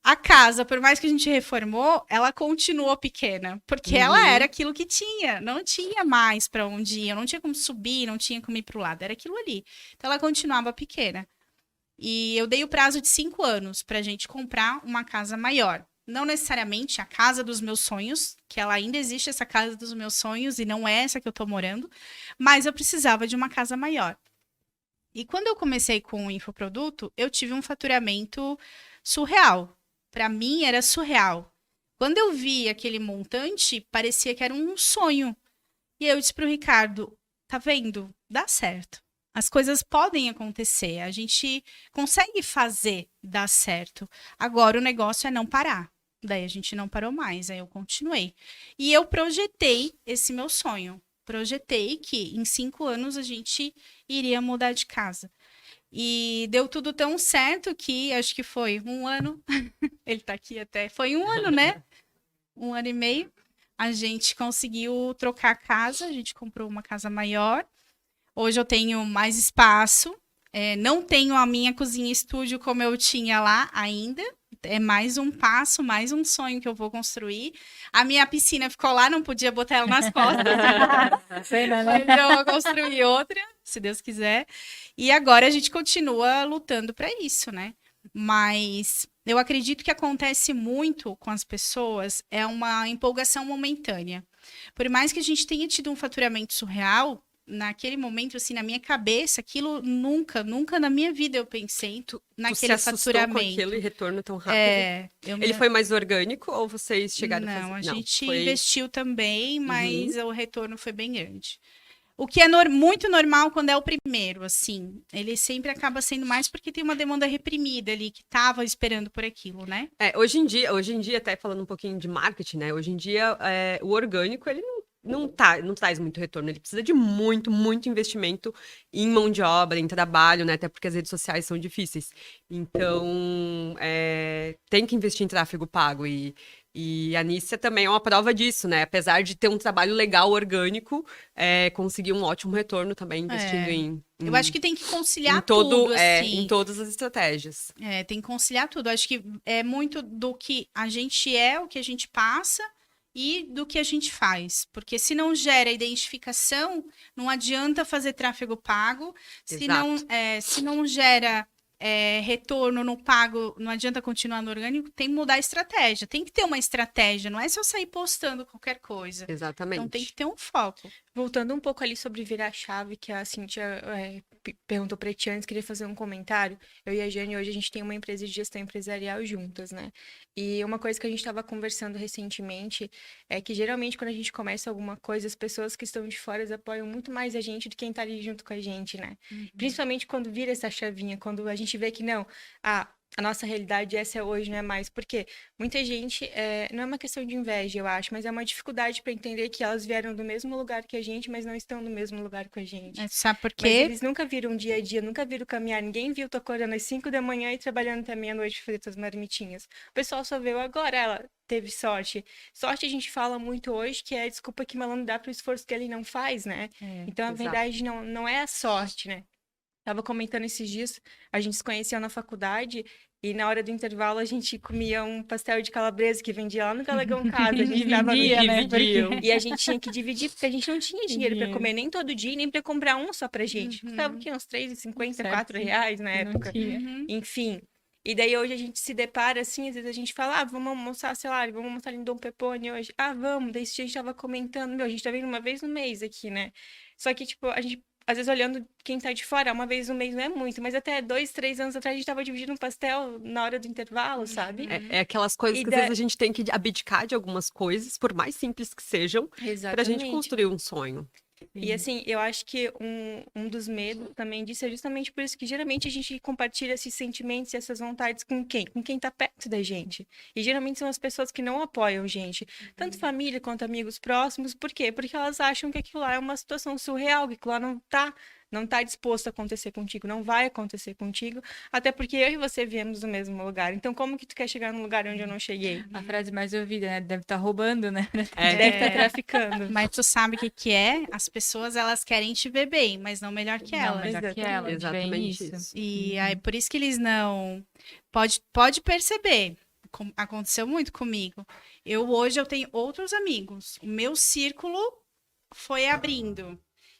a casa, por mais que a gente reformou, ela continuou pequena. Porque ela era aquilo que tinha. Não tinha mais para onde ir. Não tinha como subir, não tinha como ir para o lado. Era aquilo ali. Então, ela continuava pequena. E eu dei o prazo de 5 anos para a gente comprar uma casa maior. Não necessariamente a casa dos meus sonhos, que ela ainda existe, essa casa dos meus sonhos, e não é essa que eu tô morando, mas eu precisava de uma casa maior. E quando eu comecei com o infoproduto, eu tive um faturamento surreal. Para mim era surreal. Quando eu vi aquele montante, parecia que era um sonho. E eu disse pro Ricardo, tá vendo? Dá certo. As coisas podem acontecer, a gente consegue fazer dar certo. Agora o negócio é não parar. Daí a gente não parou mais, aí eu continuei. E eu projetei esse meu sonho. Projetei que em 5 anos a gente iria mudar de casa. E deu tudo tão certo que acho que foi 1 ano. Ele tá aqui até. Foi 1 ano, né? 1 ano e meio. A gente conseguiu trocar a casa, a gente comprou uma casa maior. Hoje eu tenho mais espaço. Não tenho a minha cozinha estúdio como eu tinha lá ainda. É mais um passo, mais um sonho que eu vou construir. A minha piscina ficou lá, não podia botar ela nas costas. Mas eu vou construir outra, se Deus quiser. E agora a gente continua lutando para isso, né? Mas eu acredito que acontece muito com as pessoas é uma empolgação momentânea. Por mais que a gente tenha tido um faturamento surreal, naquele momento, assim, na minha cabeça, aquilo nunca na minha vida eu pensei naquele Você se assustou faturamento. com aquele retorno tão rápido? Ele foi mais orgânico ou vocês chegaram a fazer? Não, a gente foi... investiu também, mas o retorno foi bem grande. O que é muito normal quando é o primeiro, assim. Ele sempre acaba sendo mais porque tem uma demanda reprimida ali, que tava esperando por aquilo, né? Hoje em dia, até falando um pouquinho de marketing, né? Hoje em dia, o orgânico, ele não traz muito retorno. Ele precisa de muito investimento em mão de obra, em trabalho, né? Até porque as redes sociais são difíceis. Então, tem que investir em tráfego pago. E a Nícia também é uma prova disso, né? Apesar de ter um trabalho legal, orgânico, conseguir um ótimo retorno também investindo em... Eu acho que tem que conciliar tudo, assim. Em todas as estratégias. Tem que conciliar tudo. Acho que é muito do que a gente é, o que a gente passa e do que a gente faz. Porque se não gera identificação, não adianta fazer tráfego pago. Se não gera retorno no pago, não adianta continuar no orgânico, tem que mudar a estratégia. Tem que ter uma estratégia, não é só sair postando qualquer coisa. Exatamente. Então tem que ter um foco. Voltando um pouco ali sobre virar chave, que a Cíntia perguntou pra ti antes, queria fazer um comentário. Eu e a Jane, hoje a gente tem uma empresa de gestão empresarial juntas, né? E uma coisa que a gente estava conversando recentemente é que geralmente quando a gente começa alguma coisa, as pessoas que estão de fora apoiam muito mais a gente do que quem tá ali junto com a gente, né? Principalmente quando vira essa chavinha, quando a gente vê que não, a nossa realidade essa é hoje, não é mais. Porque muita gente, não é uma questão de inveja, eu acho, mas é uma dificuldade para entender que elas vieram do mesmo lugar que a gente, mas não estão no mesmo lugar com a gente. Sabe por quê? Mas eles nunca viram um dia a dia, nunca viram caminhar. Ninguém viu tu acordando às 5 da manhã e trabalhando até meia-noite fazendo as marmitinhas. O pessoal só veio agora, ela teve sorte. Sorte a gente fala muito hoje que é a desculpa que malandro dá pro esforço que ele não faz, né? Então, a verdade não é a sorte, né? Tava comentando esses dias, a gente se conheceu na faculdade e na hora do intervalo a gente comia um pastel de calabresa que vendia lá no Galegão Casa. A gente dava e a gente tinha que dividir, porque a gente não tinha dinheiro para comer nem todo dia, nem para comprar um só pra gente. Custava que uns R$3,50, R$4 na época. Enfim. E daí hoje a gente se depara assim, às vezes a gente fala, vamos almoçar, sei lá, vamos almoçar em Dom Pepone hoje. Vamos. Daí esse dia a gente tava comentando, a gente tá vendo uma vez no mês aqui, né? Só que, tipo, a gente às vezes olhando quem tá de fora, uma vez no mês não é muito, mas até 2, 3 anos atrás a gente tava dividindo um pastel na hora do intervalo, sabe? É aquelas coisas que às vezes a gente tem que abdicar de algumas coisas, por mais simples que sejam, pra gente construir um sonho. E assim, eu acho que um dos medos também disso é justamente por isso que geralmente a gente compartilha esses sentimentos e essas vontades com quem? Com quem tá perto da gente. E geralmente são as pessoas que não apoiam gente. Tanto família quanto amigos próximos. Por quê? Porque elas acham que aquilo lá é uma situação surreal, que aquilo lá não tá disposto a acontecer contigo, não vai acontecer contigo, até porque eu e você viemos do mesmo lugar. Então, como que tu quer chegar num lugar onde eu não cheguei? A frase mais ouvida, né? Deve estar roubando, né? Deve estar traficando. Mas tu sabe o que que é? As pessoas, elas querem te ver bem, mas não melhor que Não, ela. melhor que ela. Exatamente Bem isso. isso. E aí, por isso que eles não... Pode perceber. Aconteceu muito comigo. Hoje eu tenho outros amigos. O meu círculo foi abrindo.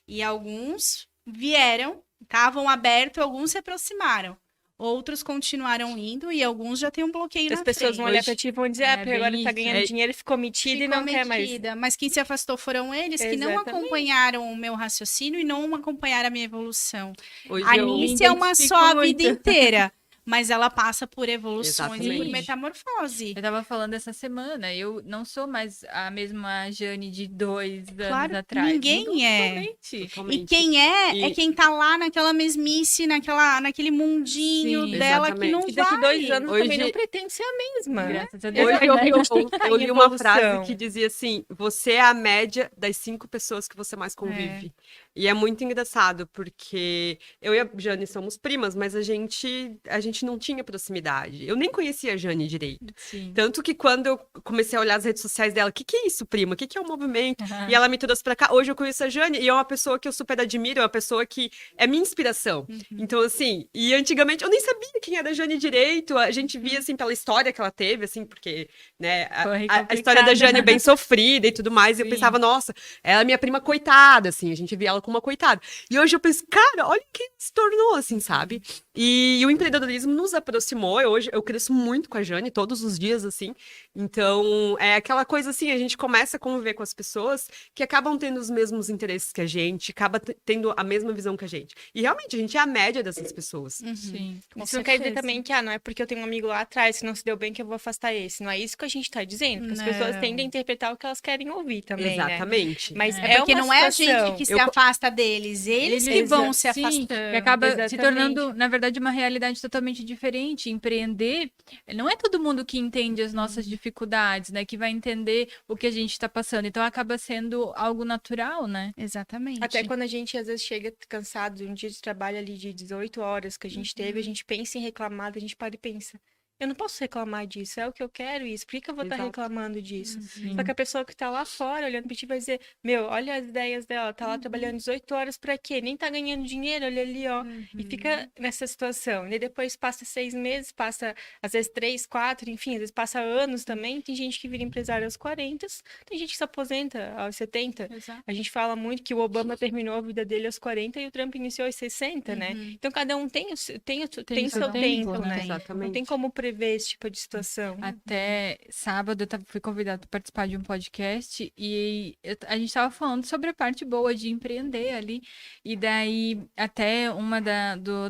E alguns vieram, estavam abertos, alguns se aproximaram. Outros continuaram indo e alguns já têm um bloqueio As na pessoas frente. vão olhar pra ti e vão dizer, É, porque agora bem tá isso. ganhando dinheiro, ficou metido e Ficou não quer mais. metida. Mas quem se afastou foram eles que não Exatamente. acompanharam o meu raciocínio e não acompanharam a minha evolução. Hoje A eu- Nice é uma identifico só a muito. vida inteira, mas ela passa por evoluções e por Exatamente. metamorfose. Eu tava falando essa semana, eu não sou mais a mesma Jane de 2 anos Claro, atrás. ninguém Mudou é. totalmente. E Totalmente. quem é E- quem tá lá naquela mesmice, naquele mundinho Sim, dela exatamente. que não E daqui vai. 2 anos também Hoje- não pretende ser a mesma. Graças a Deus. Hoje é eu, verdade. eu li uma evolução. frase que dizia assim: você é a média das 5 pessoas que você mais convive. E é muito engraçado, porque eu e a Jane somos primas, mas a gente não tinha proximidade. Eu nem conhecia a Jane direito. Sim. Tanto que quando eu comecei a olhar as redes sociais dela, o que é isso, prima? O que é o movimento? E ela me trouxe pra cá. Hoje eu conheço a Jane e é uma pessoa que eu super admiro, é uma pessoa que é minha inspiração. Então, assim, e antigamente eu nem sabia quem era a Jane direito. A gente via, assim, pela história que ela teve, assim, porque, né, Foi a história da complicado. Jane é bem sofrida e tudo mais. E eu Sim. pensava, nossa, ela é minha prima coitada, assim, a gente via ela como uma coitada. E hoje eu penso, cara, olha quem se tornou, assim, sabe? E o empreendedorismo nos aproximou. Hoje eu cresço muito com a Jane, todos os dias, assim. Então, é aquela coisa assim, a gente começa a conviver com as pessoas que acabam tendo os mesmos interesses que a gente, acaba tendo a mesma visão que a gente. E realmente, a gente é a média dessas pessoas. Sim. Com Isso não quer dizer certeza. também que, não é porque eu tenho um amigo lá atrás que não se deu bem que eu vou afastar esse. Não é isso que a gente tá dizendo. Porque as pessoas Não. tendem a interpretar o que elas querem ouvir também, né? Exatamente. Mas É porque uma não é a situação. gente que se Eu- afasta deles, eles que vão se Sim, afastando. que acaba se Exatamente. tornando, na verdade, uma realidade totalmente diferente. Empreender, não é todo mundo que entende as nossas dificuldades, né? Que vai entender o que a gente está passando. Então, acaba sendo algo natural, né? Exatamente. Até quando a gente às vezes chega cansado de um dia de trabalho ali de 18 horas que a gente teve, a gente pensa em reclamar, a gente para e pensa. Eu não posso reclamar disso, é o que eu quero isso. Por que que eu vou estar Exato. reclamando disso? Sim. Só que a pessoa que tá lá fora, olhando pra ti, vai dizer: Meu, olha as ideias dela, tá lá trabalhando 18 horas pra quê? Nem tá ganhando dinheiro, olha ali, ó. E fica nessa situação. E depois passa 6 meses, passa às vezes 3, 4, enfim, às vezes passa anos também. Tem gente que vira empresário aos 40, tem gente que se aposenta aos 70. Exato. A gente fala muito que o Obama terminou a vida dele aos 40 e o Trump iniciou aos 60, né? Então cada um tem o seu seu tempo, tempo, né? né? Não Exatamente. tem como prever esse tipo de situação. Até sábado eu fui convidada para participar de um podcast e a gente estava falando sobre a parte boa de empreender ali. E daí até uma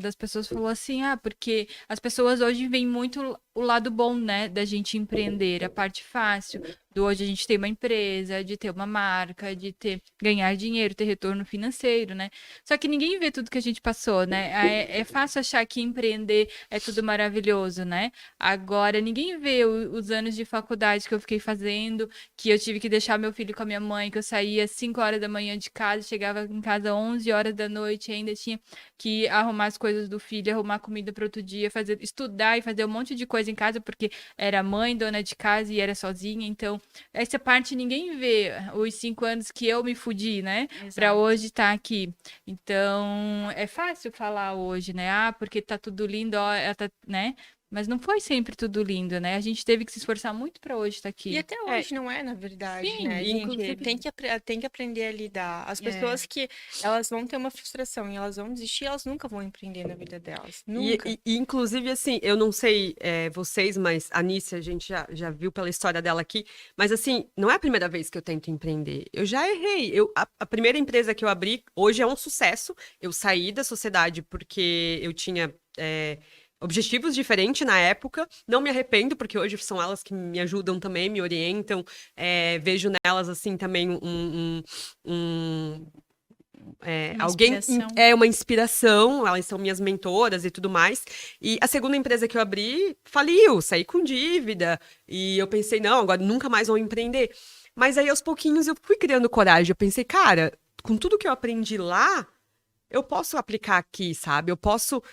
das pessoas falou assim: porque as pessoas hoje veem muito o lado bom, né, da gente empreender, a parte fácil. Do hoje a gente ter uma empresa, de ter uma marca, de ganhar dinheiro, ter retorno financeiro, né? Só que ninguém vê tudo que a gente passou, né? É fácil achar que empreender é tudo maravilhoso, né? Agora, ninguém vê os anos de faculdade que eu fiquei fazendo, que eu tive que deixar meu filho com a minha mãe, que eu saía às 5 horas da manhã de casa, chegava em casa às 11 horas da noite, ainda tinha que arrumar as coisas do filho, arrumar comida para outro dia, estudar e fazer um monte de coisa em casa, porque era mãe, dona de casa e era sozinha, então essa parte ninguém vê, os 5 anos que eu me fudi, né? Pra hoje estar aqui. Então, é fácil falar hoje, né? Porque tá tudo lindo, ó, né? Mas não foi sempre tudo lindo, né? A gente teve que se esforçar muito pra hoje estar aqui. E até hoje não é, na verdade, Sim, né, gente? inclusive- Tem que aprender a lidar. As pessoas que elas vão ter uma frustração e elas vão desistir, elas nunca vão empreender na vida delas. Nunca. Inclusive, assim, eu não sei vocês, mas a Nícia, a gente já viu pela história dela aqui, mas assim, não é a primeira vez que eu tento empreender. Eu já errei. A primeira empresa que eu abri, hoje é um sucesso. Eu saí da sociedade porque eu tinha objetivos diferentes na época. Não me arrependo, porque hoje são elas que me ajudam também, me orientam. Vejo nelas, assim, também alguém inspiração. uma inspiração, elas são minhas mentoras e tudo mais. E a segunda empresa que eu abri faliu, saí com dívida. E eu pensei, não, agora nunca mais vou empreender. Mas aí aos pouquinhos eu fui criando coragem. Eu pensei, cara, com tudo que eu aprendi lá, eu posso aplicar aqui, sabe? Eu posso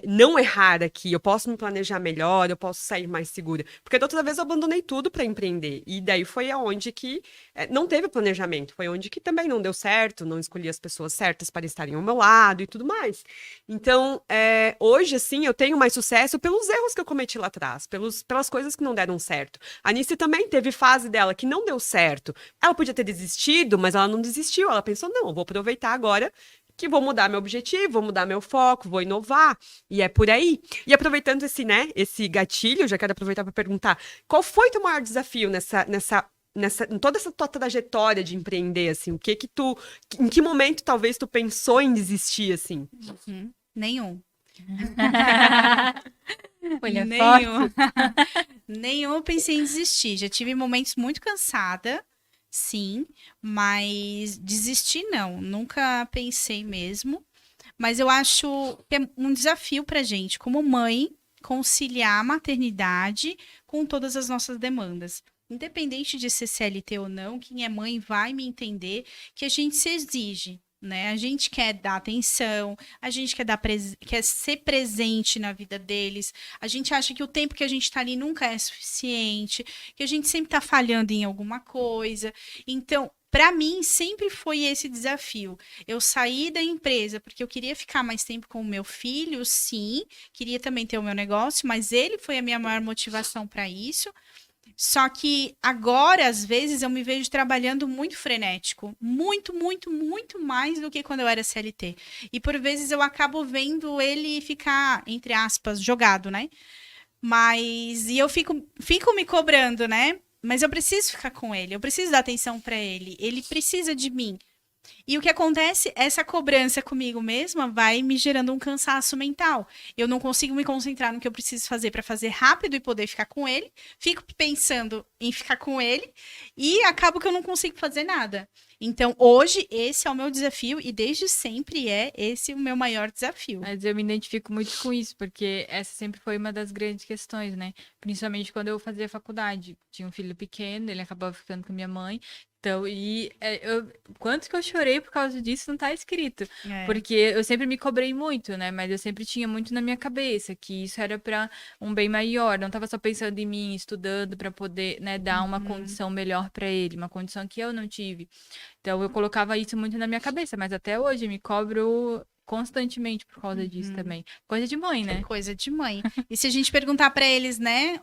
não errar aqui, eu posso me planejar melhor, eu posso sair mais segura. Porque da outra vez eu abandonei tudo para empreender. E daí foi aonde que não teve planejamento, foi onde que também não deu certo, não escolhi as pessoas certas para estarem ao meu lado e tudo mais. Então, hoje, assim, eu tenho mais sucesso pelos erros que eu cometi lá atrás, pelas coisas que não deram certo. A Nice também teve fase dela que não deu certo. Ela podia ter desistido, mas ela não desistiu. Ela pensou, não, eu vou aproveitar agora que vou mudar meu objetivo, vou mudar meu foco, vou inovar, e é por aí. E aproveitando esse gatilho, eu já quero aproveitar para perguntar, qual foi teu maior desafio em toda essa tua trajetória de empreender, assim, em que momento talvez tu pensou em desistir, assim? Nenhum. Olha, Nenhum. Nenhum eu pensei em desistir. Já tive momentos muito cansada, sim, mas desistir não. Nunca pensei mesmo. Mas eu acho que é um desafio pra gente, como mãe, conciliar a maternidade com todas as nossas demandas. Independente de ser CLT ou não, quem é mãe vai me entender que a gente se exige, né? A gente quer dar atenção, a gente quer ser presente na vida deles, a gente acha que o tempo que a gente tá ali nunca é suficiente, que a gente sempre tá falhando em alguma coisa. Então, para mim, sempre foi esse desafio. Eu saí da empresa porque eu queria ficar mais tempo com o meu filho, sim, queria também ter o meu negócio, mas ele foi a minha maior motivação para isso. Só que agora, às vezes, eu me vejo trabalhando muito frenético. Muito, muito, muito mais do que quando eu era CLT. E por vezes eu acabo vendo ele ficar, entre aspas, jogado, né? E eu fico me cobrando, né? Mas eu preciso ficar com ele, eu preciso dar atenção para ele. Ele precisa de mim. E o que acontece, essa cobrança comigo mesma vai me gerando um cansaço mental. Eu não consigo me concentrar no que eu preciso fazer para fazer rápido e poder ficar com ele. Fico pensando em ficar com ele e acabo que eu não consigo fazer nada. Então, hoje, esse é o meu desafio e desde sempre é esse o meu maior desafio. Mas eu me identifico muito com isso, porque essa sempre foi uma das grandes questões, né? Principalmente quando eu fazia faculdade. Tinha um filho pequeno, ele acabava ficando com minha mãe. Então, quanto que eu chorei por causa disso não tá escrito. Porque eu sempre me cobrei muito, né? Mas eu sempre tinha muito na minha cabeça que isso era para um bem maior. Não tava só pensando em mim, estudando para poder, né, dar uma condição melhor para ele, uma condição que eu não tive. Então, eu colocava isso muito na minha cabeça, mas até hoje eu me cobro constantemente por causa disso também. Coisa de mãe, né? Coisa de mãe. E se a gente perguntar pra eles, né,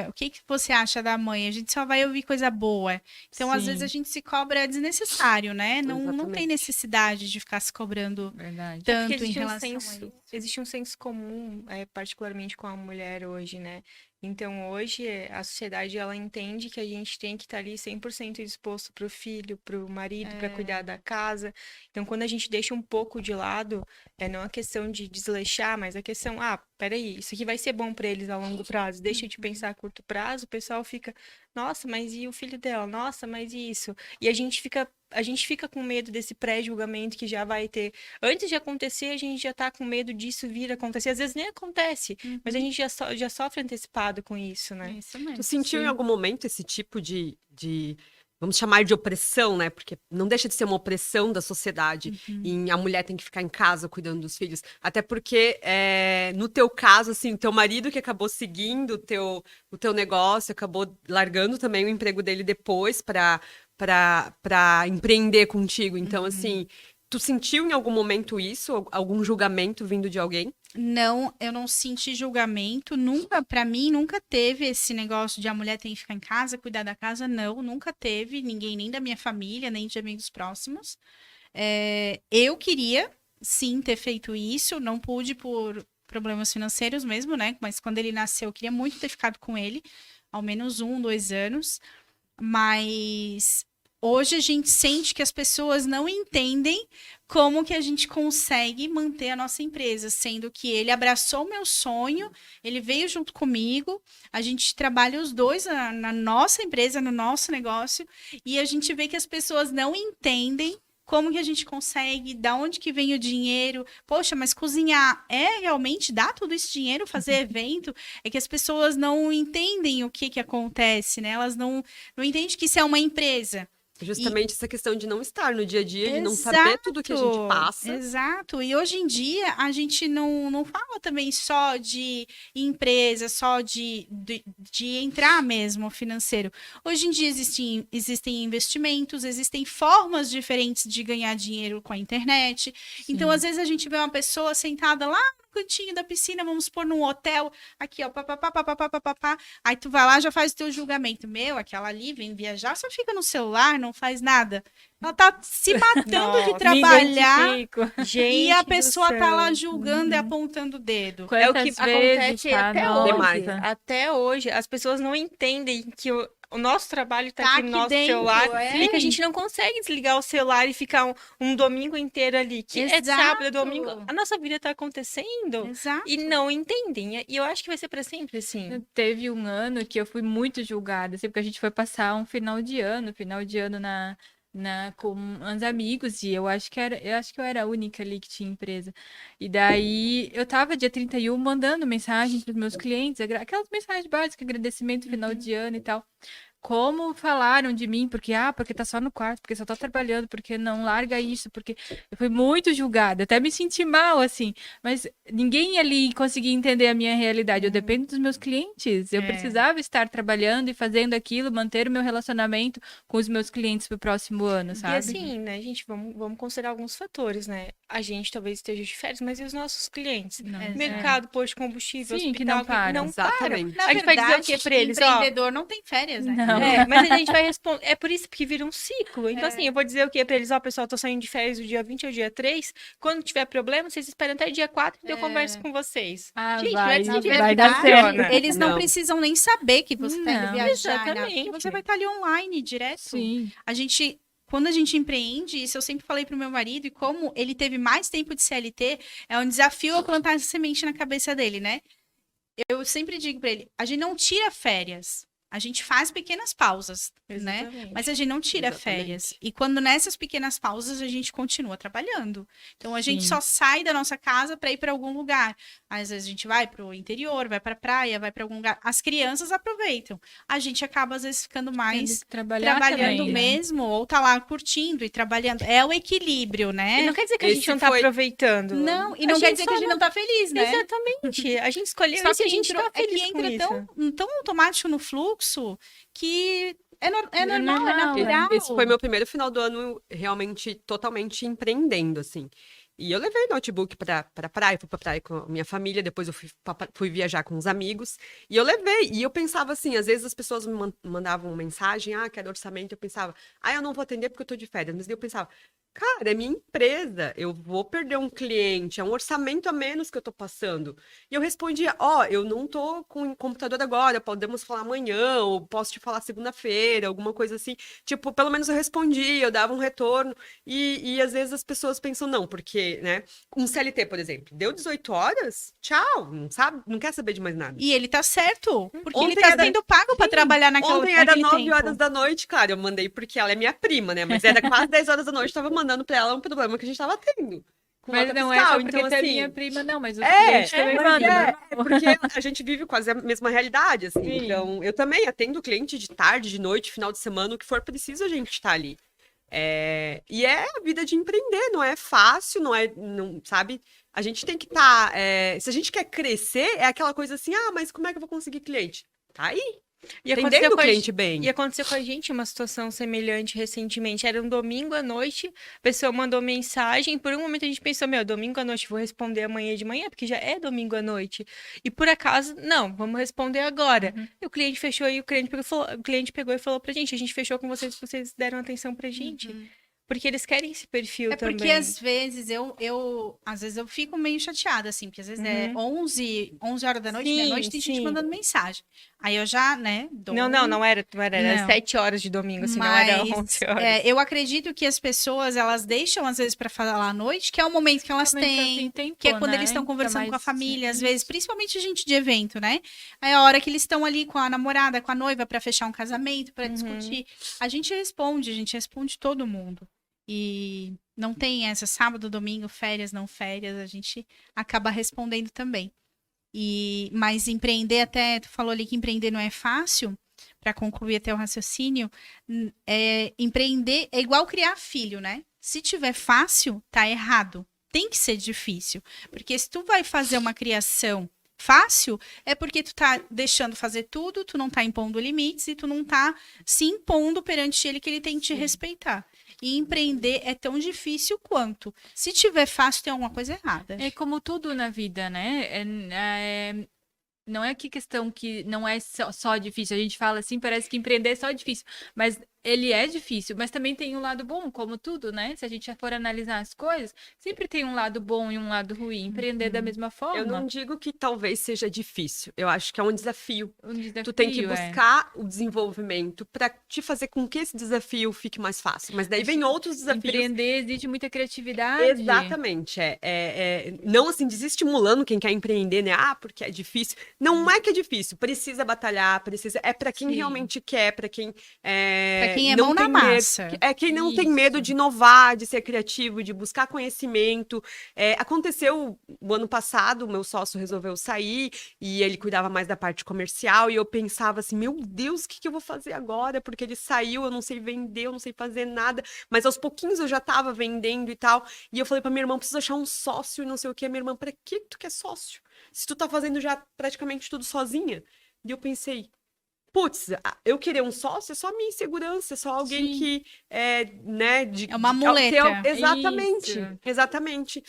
o que você acha da mãe? A gente só vai ouvir coisa boa. Então, às vezes, a gente se cobra desnecessário, né? Não tem necessidade de ficar se cobrando tanto em relação a isso. Existe um senso comum, particularmente com a mulher hoje, né? Então, hoje, a sociedade, ela entende que a gente tem que estar ali 100% disposto pro filho, pro marido, para cuidar da casa. Então, quando a gente deixa um pouco de lado, não a questão de desleixar, mas a questão, peraí, isso aqui vai ser bom para eles a longo prazo, deixa de pensar a curto prazo, o pessoal fica, nossa, mas e o filho dela? Nossa, mas e isso? E a gente fica com medo desse pré-julgamento que já vai ter. Antes de acontecer, a gente já tá com medo disso vir a acontecer. Às vezes nem acontece, mas a gente já sofre antecipado com isso, né? É isso mesmo. Tu sentiu em algum momento esse tipo de vamos chamar de opressão, né? Porque não deixa de ser uma opressão da sociedade. E a mulher tem que ficar em casa cuidando dos filhos. Até porque, no teu caso, assim, teu marido que acabou seguindo o teu negócio, acabou largando também o emprego dele depois para empreender contigo. Então, assim, tu sentiu em algum momento isso? Algum julgamento vindo de alguém? Não, eu não senti julgamento. Nunca, pra mim, nunca teve esse negócio de a mulher tem que ficar em casa, cuidar da casa. Não, nunca teve. Ninguém, nem da minha família, nem de amigos próximos. Eu queria, sim, ter feito isso. Não pude por problemas financeiros mesmo, né? Mas quando ele nasceu, eu queria muito ter ficado com ele. Ao menos 1, 2 anos. Mas hoje a gente sente que as pessoas não entendem como que a gente consegue manter a nossa empresa, sendo que ele abraçou o meu sonho, ele veio junto comigo, a gente trabalha os dois na nossa empresa, no nosso negócio, e a gente vê que as pessoas não entendem como que a gente consegue, da onde que vem o dinheiro. Poxa, mas cozinhar realmente dá todo esse dinheiro, fazer evento? É que as pessoas não entendem o que acontece, né? Elas não entendem que isso é uma empresa. Justamente essa questão de não estar no dia a dia, de não saber tudo que a gente passa. Exato. E hoje em dia a gente não fala também só de empresa, só de entrar mesmo financeiro. Hoje em dia existem investimentos, existem formas diferentes de ganhar dinheiro com a internet. Então, às vezes, a gente vê uma pessoa sentada lá no cantinho da piscina, vamos supor, num hotel, aqui, ó, papapá. Aí tu vai lá, já faz o teu julgamento. Meu, aquela ali vem viajar, só fica no celular, não faz nada. Ela tá se matando de Nossa, Me trabalhar identifico. Gente e a do pessoa tá lá céu. julgando e apontando o dedo. É o que Quantas vezes, acontece tá? até Nossa. hoje. Até hoje. As pessoas não entendem que o nosso trabalho tá, Tá aqui no aqui nosso dentro, celular. é. E que a gente não consegue desligar o celular e ficar um domingo inteiro ali. Que é sábado, é domingo. A nossa vida tá acontecendo. Exato. E não entendem. E eu acho que vai ser pra sempre assim. Teve um ano que eu fui muito julgada, assim, porque a gente foi passar um final de ano com uns amigos, e eu acho que eu era a única ali que tinha empresa. E daí eu tava dia 31 mandando mensagem para os meus clientes, aquelas mensagens básicas, agradecimento final de ano e tal. Como falaram de mim, porque tá só no quarto, porque só tá trabalhando, porque não larga isso, porque eu fui muito julgada, até me senti mal, assim, mas ninguém ali conseguia entender a minha realidade, eu dependo dos meus clientes, eu precisava estar trabalhando e fazendo aquilo, manter o meu relacionamento com os meus clientes pro próximo ano, E sabe? assim, né, gente, vamos considerar alguns fatores, né? A gente talvez esteja de férias, mas e os nossos clientes? Não, Mercado, posto de combustível, Sim, que hospital, não param. não param. Exatamente. Na A gente vai dizer o quê pra eles? Ó, empreendedor não tem férias, né? Não. mas a gente vai responder. É por isso que vira um ciclo. Então, assim, eu vou dizer o quê pra eles? Ó, pessoal, tô saindo de férias do dia 20 ao dia 3. Quando tiver problema, vocês esperam até dia 4 e eu converso com vocês. Ah, Gente, vai, não é desse Na jeito vai que dar verdade, certo. eles não Não. precisam nem saber que você tá indo Não. viajar, né? Exatamente. Porque você vai estar ali online direto. Sim. Quando a gente empreende, isso eu sempre falei pro meu marido, e como ele teve mais tempo de CLT, é um desafio eu plantar essa semente na cabeça dele, né? Eu sempre digo pra ele, a gente não tira férias, a gente faz pequenas pausas, né? Exatamente. Mas a gente não tira Exatamente. férias. E quando nessas pequenas pausas a gente continua trabalhando. Então a gente Sim. só sai da nossa casa para ir para algum lugar. Às vezes a gente vai para o interior, vai para praia, vai para algum lugar. As crianças aproveitam. A gente acaba às vezes ficando mais Tendo que trabalhar trabalhando também, né? mesmo, ou tá lá curtindo e trabalhando. É o equilíbrio, E né? não quer dizer que a gente Esse não tá foi- aproveitando. Não, e A não quer gente dizer só que a gente não tá feliz, né? Exatamente. A gente escolheu Só isso e que a gente entrou, tá é que feliz com entra isso. tão automático no fluxo que é normal, é normal, natural. Esse foi meu primeiro final do ano realmente totalmente empreendendo, assim. E eu levei notebook pra praia, fui pra praia com a minha família, depois eu fui viajar com os amigos. E eu levei, e eu pensava assim, às vezes as pessoas me mandavam mensagem, quero orçamento, eu pensava, eu não vou atender porque eu tô de férias. Mas daí eu pensava, cara, é minha empresa, eu vou perder um cliente, é um orçamento a menos que eu tô passando. E eu respondia, eu não tô com computador agora, podemos falar amanhã, ou posso te falar segunda-feira, alguma coisa assim. Tipo, pelo menos eu respondia, eu dava um retorno. E às vezes as pessoas pensam, não, porque, né? Um CLT, por exemplo, deu 18 horas, tchau, não sabe, não quer saber de mais nada. E ele tá certo, porque ele Ontem tá era- sendo pago pra trabalhar Ontem era naquele 9 tempo. horas da noite, claro, eu mandei porque ela é minha prima, né? Mas era quase 10 horas da noite, eu tava mandando pra ela um problema que a gente tava tendo. Com Mas nota não é fiscal. só porque Então, tu é assim, minha prima, não, mas o É, cliente também mas manda, é, né? é porque a gente vive quase a mesma realidade, assim. Sim. Então, eu também atendo cliente de tarde, de noite, final de semana, o que for preciso, a gente tá ali. E é a vida de empreender, não é fácil, não, sabe? A gente tem que estar. Se a gente quer crescer, é aquela coisa assim, mas como é que eu vou conseguir cliente? Tá aí. E Entendendo o com a cliente bem. E aconteceu com a gente uma situação semelhante recentemente. Era um domingo à noite, a pessoa mandou mensagem. Por um momento a gente pensou, domingo à noite, vou responder amanhã de manhã, porque já é domingo à noite. E por acaso, não, vamos responder agora. E o cliente fechou e o cliente pegou e falou pra gente: a gente fechou com vocês, vocês deram atenção pra gente. Porque eles querem esse perfil também. Porque às vezes às vezes eu fico meio chateada, assim, porque às vezes é 11 horas da noite, Sim, meia-noite, tem gente sim. mandando mensagem. Aí eu já, né, dou Não era, era Não. 7 horas de domingo, assim, não era 11 horas. eu acredito que as pessoas, elas deixam, às vezes, pra falar à noite, que é o momento que elas têm, que é quando eles estão conversando com a família, às vezes, principalmente gente de evento, né? Aí é a hora que eles estão ali com a namorada, com a noiva, pra fechar um casamento, pra discutir. A gente responde todo mundo. E não tem essa sábado, domingo, férias, não férias, a gente acaba respondendo também. Mas empreender tu falou ali que empreender não é fácil. para concluir até o raciocínio, empreender é igual criar filho, né? Se tiver fácil, tá errado. Tem que ser difícil. Porque se tu vai fazer uma criação fácil, é porque tu tá deixando fazer tudo, tu não tá impondo limites e tu não tá se impondo perante ele que ele tem que te respeitar. E empreender é tão difícil quanto. Se tiver fácil, tem alguma coisa errada. É como tudo na vida, né? Não é que questão que não é só difícil. A gente fala assim, parece que empreender é só difícil. Mas ele é difícil, mas também tem um lado bom, como tudo, né? Se a gente for analisar as coisas, sempre tem um lado bom e um lado ruim. Empreender da mesma forma. Eu não digo que talvez seja difícil. Eu acho que é um desafio. Um desafio, Tu tem que buscar o desenvolvimento para te fazer com que esse desafio fique mais fácil. Mas daí vem outros desafios. Empreender exige muita criatividade. Exatamente. Não assim, desestimulando quem quer empreender, né? Ah, porque é difícil. Não é que é difícil. Precisa batalhar, precisa. É para quem Sim. realmente quer, para quem. Pra quem é não mão na tem medo. massa. É quem não tem Isso. medo de inovar, de ser criativo, de buscar conhecimento. Aconteceu o ano passado, o meu sócio resolveu sair e ele cuidava mais da parte comercial e eu pensava assim, meu Deus, o que que eu vou fazer agora? Porque ele saiu, eu não sei vender, eu não sei fazer nada, mas aos pouquinhos eu já tava vendendo e tal. E eu falei pra minha irmã, preciso achar um sócio e não sei o que. Minha irmã, pra que tu quer sócio? Se tu tá fazendo já praticamente tudo sozinha. E eu pensei, putz, eu querer um sócio é só minha insegurança, é só alguém Sim. que né, É uma muleta. Exatamente, Isso. exatamente.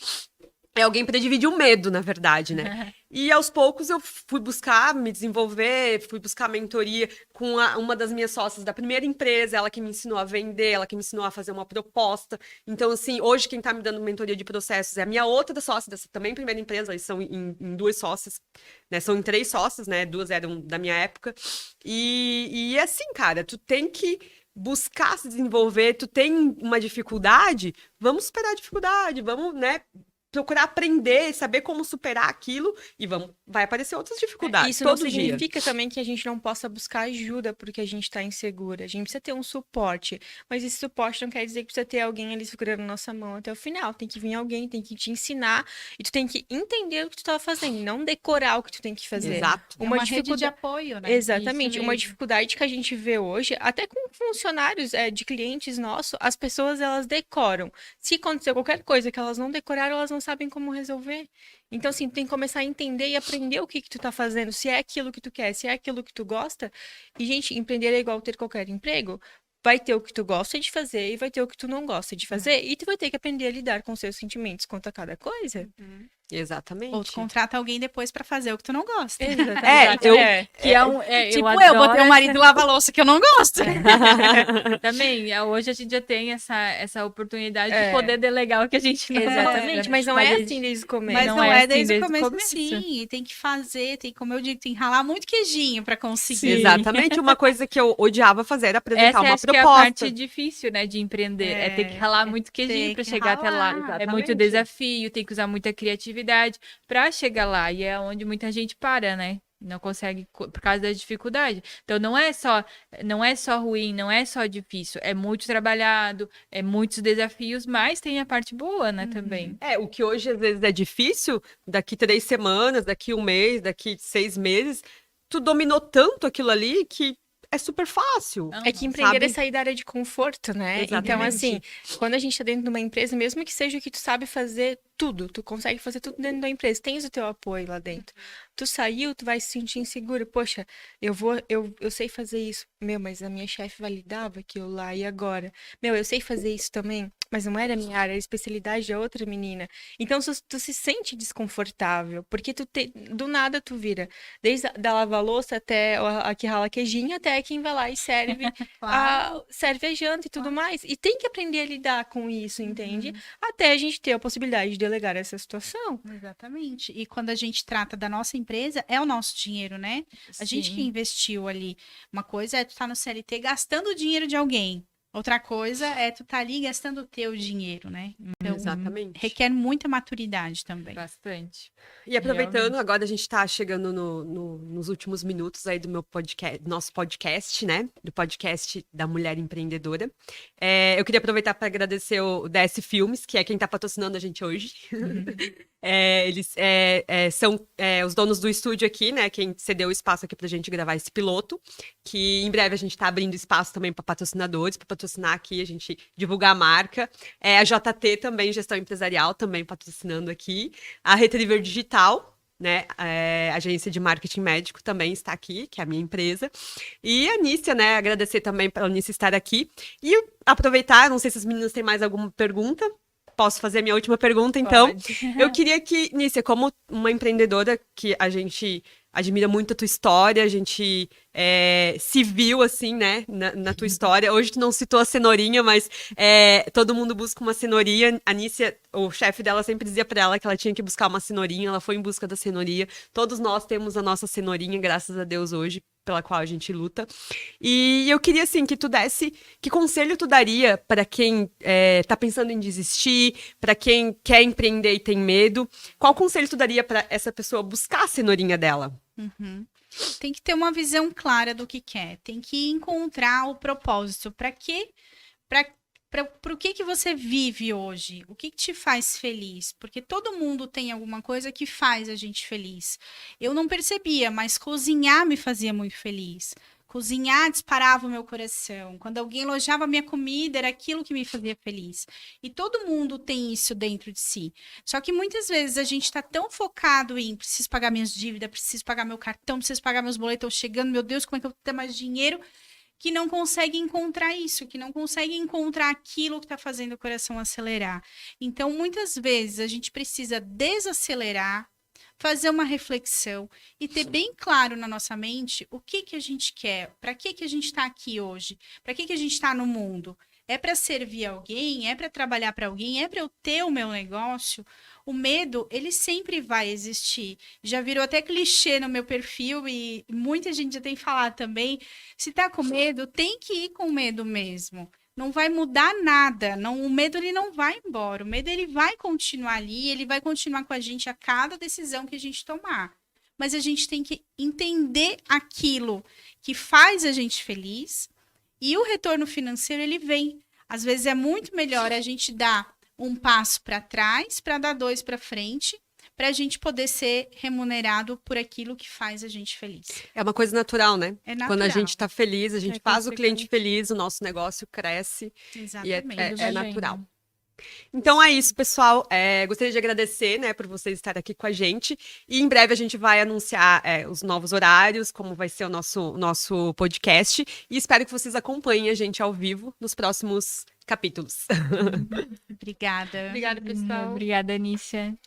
É alguém para dividir o medo, na verdade, né? E aos poucos eu fui buscar me desenvolver, fui buscar mentoria com uma das minhas sócias da primeira empresa, ela que me ensinou a vender, ela que me ensinou a fazer uma proposta. Então, assim, hoje quem tá me dando mentoria de processos é a minha outra sócia dessa também primeira empresa, eles são em duas sócias, né? São em 3 sócias, né? 2 eram da minha época. E assim, cara, tu tem que buscar se desenvolver, tu tem uma dificuldade, vamos superar a dificuldade, vamos, né? Procurar aprender, saber como superar aquilo e vai aparecer outras dificuldades Isso não todo dia. significa também que a gente não possa buscar ajuda porque a gente tá insegura. A gente precisa ter um suporte, mas esse suporte não quer dizer que precisa ter alguém ali segurando nossa mão até o final. Tem que vir alguém, tem que te ensinar e tu tem que entender o que tu tá fazendo, não decorar o que tu tem que fazer. Exato. É uma rede de apoio, né? Exatamente. Isso Uma mesmo. dificuldade que a gente vê hoje, até com funcionários de clientes nossos, as pessoas elas decoram. Se acontecer qualquer coisa que elas não decoraram, elas não sabem como resolver. Então, assim, tu tem que começar a entender e aprender o que que tu tá fazendo, se é aquilo que tu quer, se é aquilo que tu gosta. E, gente, empreender é igual ter qualquer emprego. Vai ter o que tu gosta de fazer e vai ter o que tu não gosta de fazer. E tu vai ter que aprender a lidar com seus sentimentos quanto a cada coisa. Exatamente. Ou tu contrata alguém depois pra fazer o que tu não gosta. Exatamente. Que é um, é, Tipo, eu eu botei adoro um marido lavar louça que eu não gosto. também. Hoje a gente já tem essa oportunidade de É. poder delegar o que a gente não Exatamente, gosta. mas não Mas é a assim gente- desde o começo. Mas não não, é é assim desde o desde o começo, começo. sim. E tem que fazer, tem, como eu digo, tem que ralar muito queijinho pra conseguir. Sim. Exatamente. Uma coisa que eu odiava fazer era apresentar Essa uma acho que é a proposta. parte difícil, né, de empreender. É ter que ralar muito queijinho ter pra que chegar até lá. ralar, É muito exatamente. desafio, tem que usar muita criatividade pra chegar lá. E é onde muita gente para, né? Não consegue por causa da dificuldade. Então não é só ruim, não é só difícil, é muito trabalhado, é muitos desafios, mas tem a parte boa, né, também. O que hoje às vezes é difícil, daqui 3 semanas, daqui 1 mês, daqui 6 meses, tu dominou tanto aquilo ali que é super fácil. Não, É que empreender é sabe? sair da área de conforto, né? Então, Exatamente. assim, quando a gente tá dentro de uma empresa, mesmo que seja o que tu sabe fazer tudo, tu consegue fazer tudo dentro da empresa, tens o teu apoio lá dentro. Tu saiu, tu vai se sentir insegura. Poxa, eu sei fazer isso. Meu, mas a minha chefe validava aquilo lá, e agora? Meu, eu sei fazer isso também, mas não era a minha área, a especialidade é outra menina. Então, tu se sente desconfortável, porque do nada tu vira, desde da lava-louça até a que rala queijinho, até quem vai lá e serve, serve a janta e tudo mais. E tem que aprender a lidar com isso, entende? Até a gente ter a possibilidade de delegar essa situação. Exatamente. E quando a gente trata da nossa empresa, é o nosso dinheiro, né? A gente que Sim. investiu ali. Uma coisa é tu estar no CLT gastando o dinheiro de alguém. Outra coisa é tu estar ali gastando o teu dinheiro, né? Então, Exatamente. requer muita maturidade também. Bastante. E aproveitando, Realmente. agora a gente está chegando nos últimos minutos aí do meu podcast, nosso podcast, né? Do podcast da Mulher Empreendedora. Eu queria aproveitar para agradecer o DS Filmes, que é quem está patrocinando a gente hoje. Eles são os donos do estúdio aqui, né? Quem cedeu o espaço aqui pra gente gravar esse piloto. Que em breve a gente tá abrindo espaço também para patrocinadores, para patrocinar aqui, a gente divulgar a marca. A JT também, gestão empresarial, também patrocinando aqui. A Retriever Digital, né? Agência de marketing médico também está aqui, que é a minha empresa. E a Nícia, né? Agradecer também pela Nícia estar aqui. E aproveitar, não sei se as meninas têm mais alguma pergunta. Posso fazer a minha última pergunta, então? Pode. Eu queria que, Nícia, como uma empreendedora que a gente admira muito a tua história, a gente se viu, assim, né, na tua história. Hoje tu não citou a cenourinha, mas todo mundo busca uma cenourinha. A Nícia, o chefe dela sempre dizia pra ela que ela tinha que buscar uma cenourinha, ela foi em busca da cenourinha. Todos nós temos a nossa cenourinha, graças a Deus, hoje, pela qual a gente luta. E eu queria, assim, que tu desse... Que conselho tu daria para quem tá pensando em desistir, para quem quer empreender e tem medo? Qual conselho tu daria para essa pessoa buscar a cenourinha dela? Uhum. Tem que ter uma visão clara do que quer, tem que encontrar o propósito. Para quê? Para o que você vive hoje? O que te faz feliz? Porque todo mundo tem alguma coisa que faz a gente feliz. Eu não percebia, mas cozinhar me fazia muito feliz. Cozinhar disparava o meu coração. Quando alguém elogiava a minha comida, era aquilo que me fazia feliz. E todo mundo tem isso dentro de si. Só que muitas vezes a gente está tão focado em preciso pagar minhas dívidas, preciso pagar meu cartão, preciso pagar meus boletos chegando, meu Deus, como é que eu vou ter mais dinheiro? Que não consegue encontrar isso, que não consegue encontrar aquilo que está fazendo o coração acelerar. Então, muitas vezes, a gente precisa desacelerar, fazer uma reflexão e ter bem claro na nossa mente o que a gente quer, para que a gente está aqui hoje, para que a gente está no mundo. É para servir alguém? É para trabalhar para alguém? É para eu ter o meu negócio? O medo, ele sempre vai existir. Já virou até clichê no meu perfil e muita gente já tem falado também. Se tá com medo, tem que ir com medo mesmo. Não vai mudar nada. Não, o medo ele não vai embora. O medo ele vai continuar ali, ele vai continuar com a gente a cada decisão que a gente tomar. Mas a gente tem que entender aquilo que faz a gente feliz. E o retorno financeiro, ele vem. Às vezes é muito melhor a gente dar um passo para trás, para dar 2 para frente, para a gente poder ser remunerado por aquilo que faz a gente feliz. É uma coisa natural, né? É natural. Quando a gente tá feliz, a gente faz o cliente consequente. feliz, o nosso negócio cresce. Exatamente. E Tudo é bem. natural. Então é isso, pessoal. Gostaria de agradecer, né, por vocês estarem aqui com a gente. E em breve a gente vai anunciar os novos horários, como vai ser o nosso podcast. E espero que vocês acompanhem a gente ao vivo nos próximos capítulos. Obrigada. Obrigada, pessoal. Obrigada, Anícia.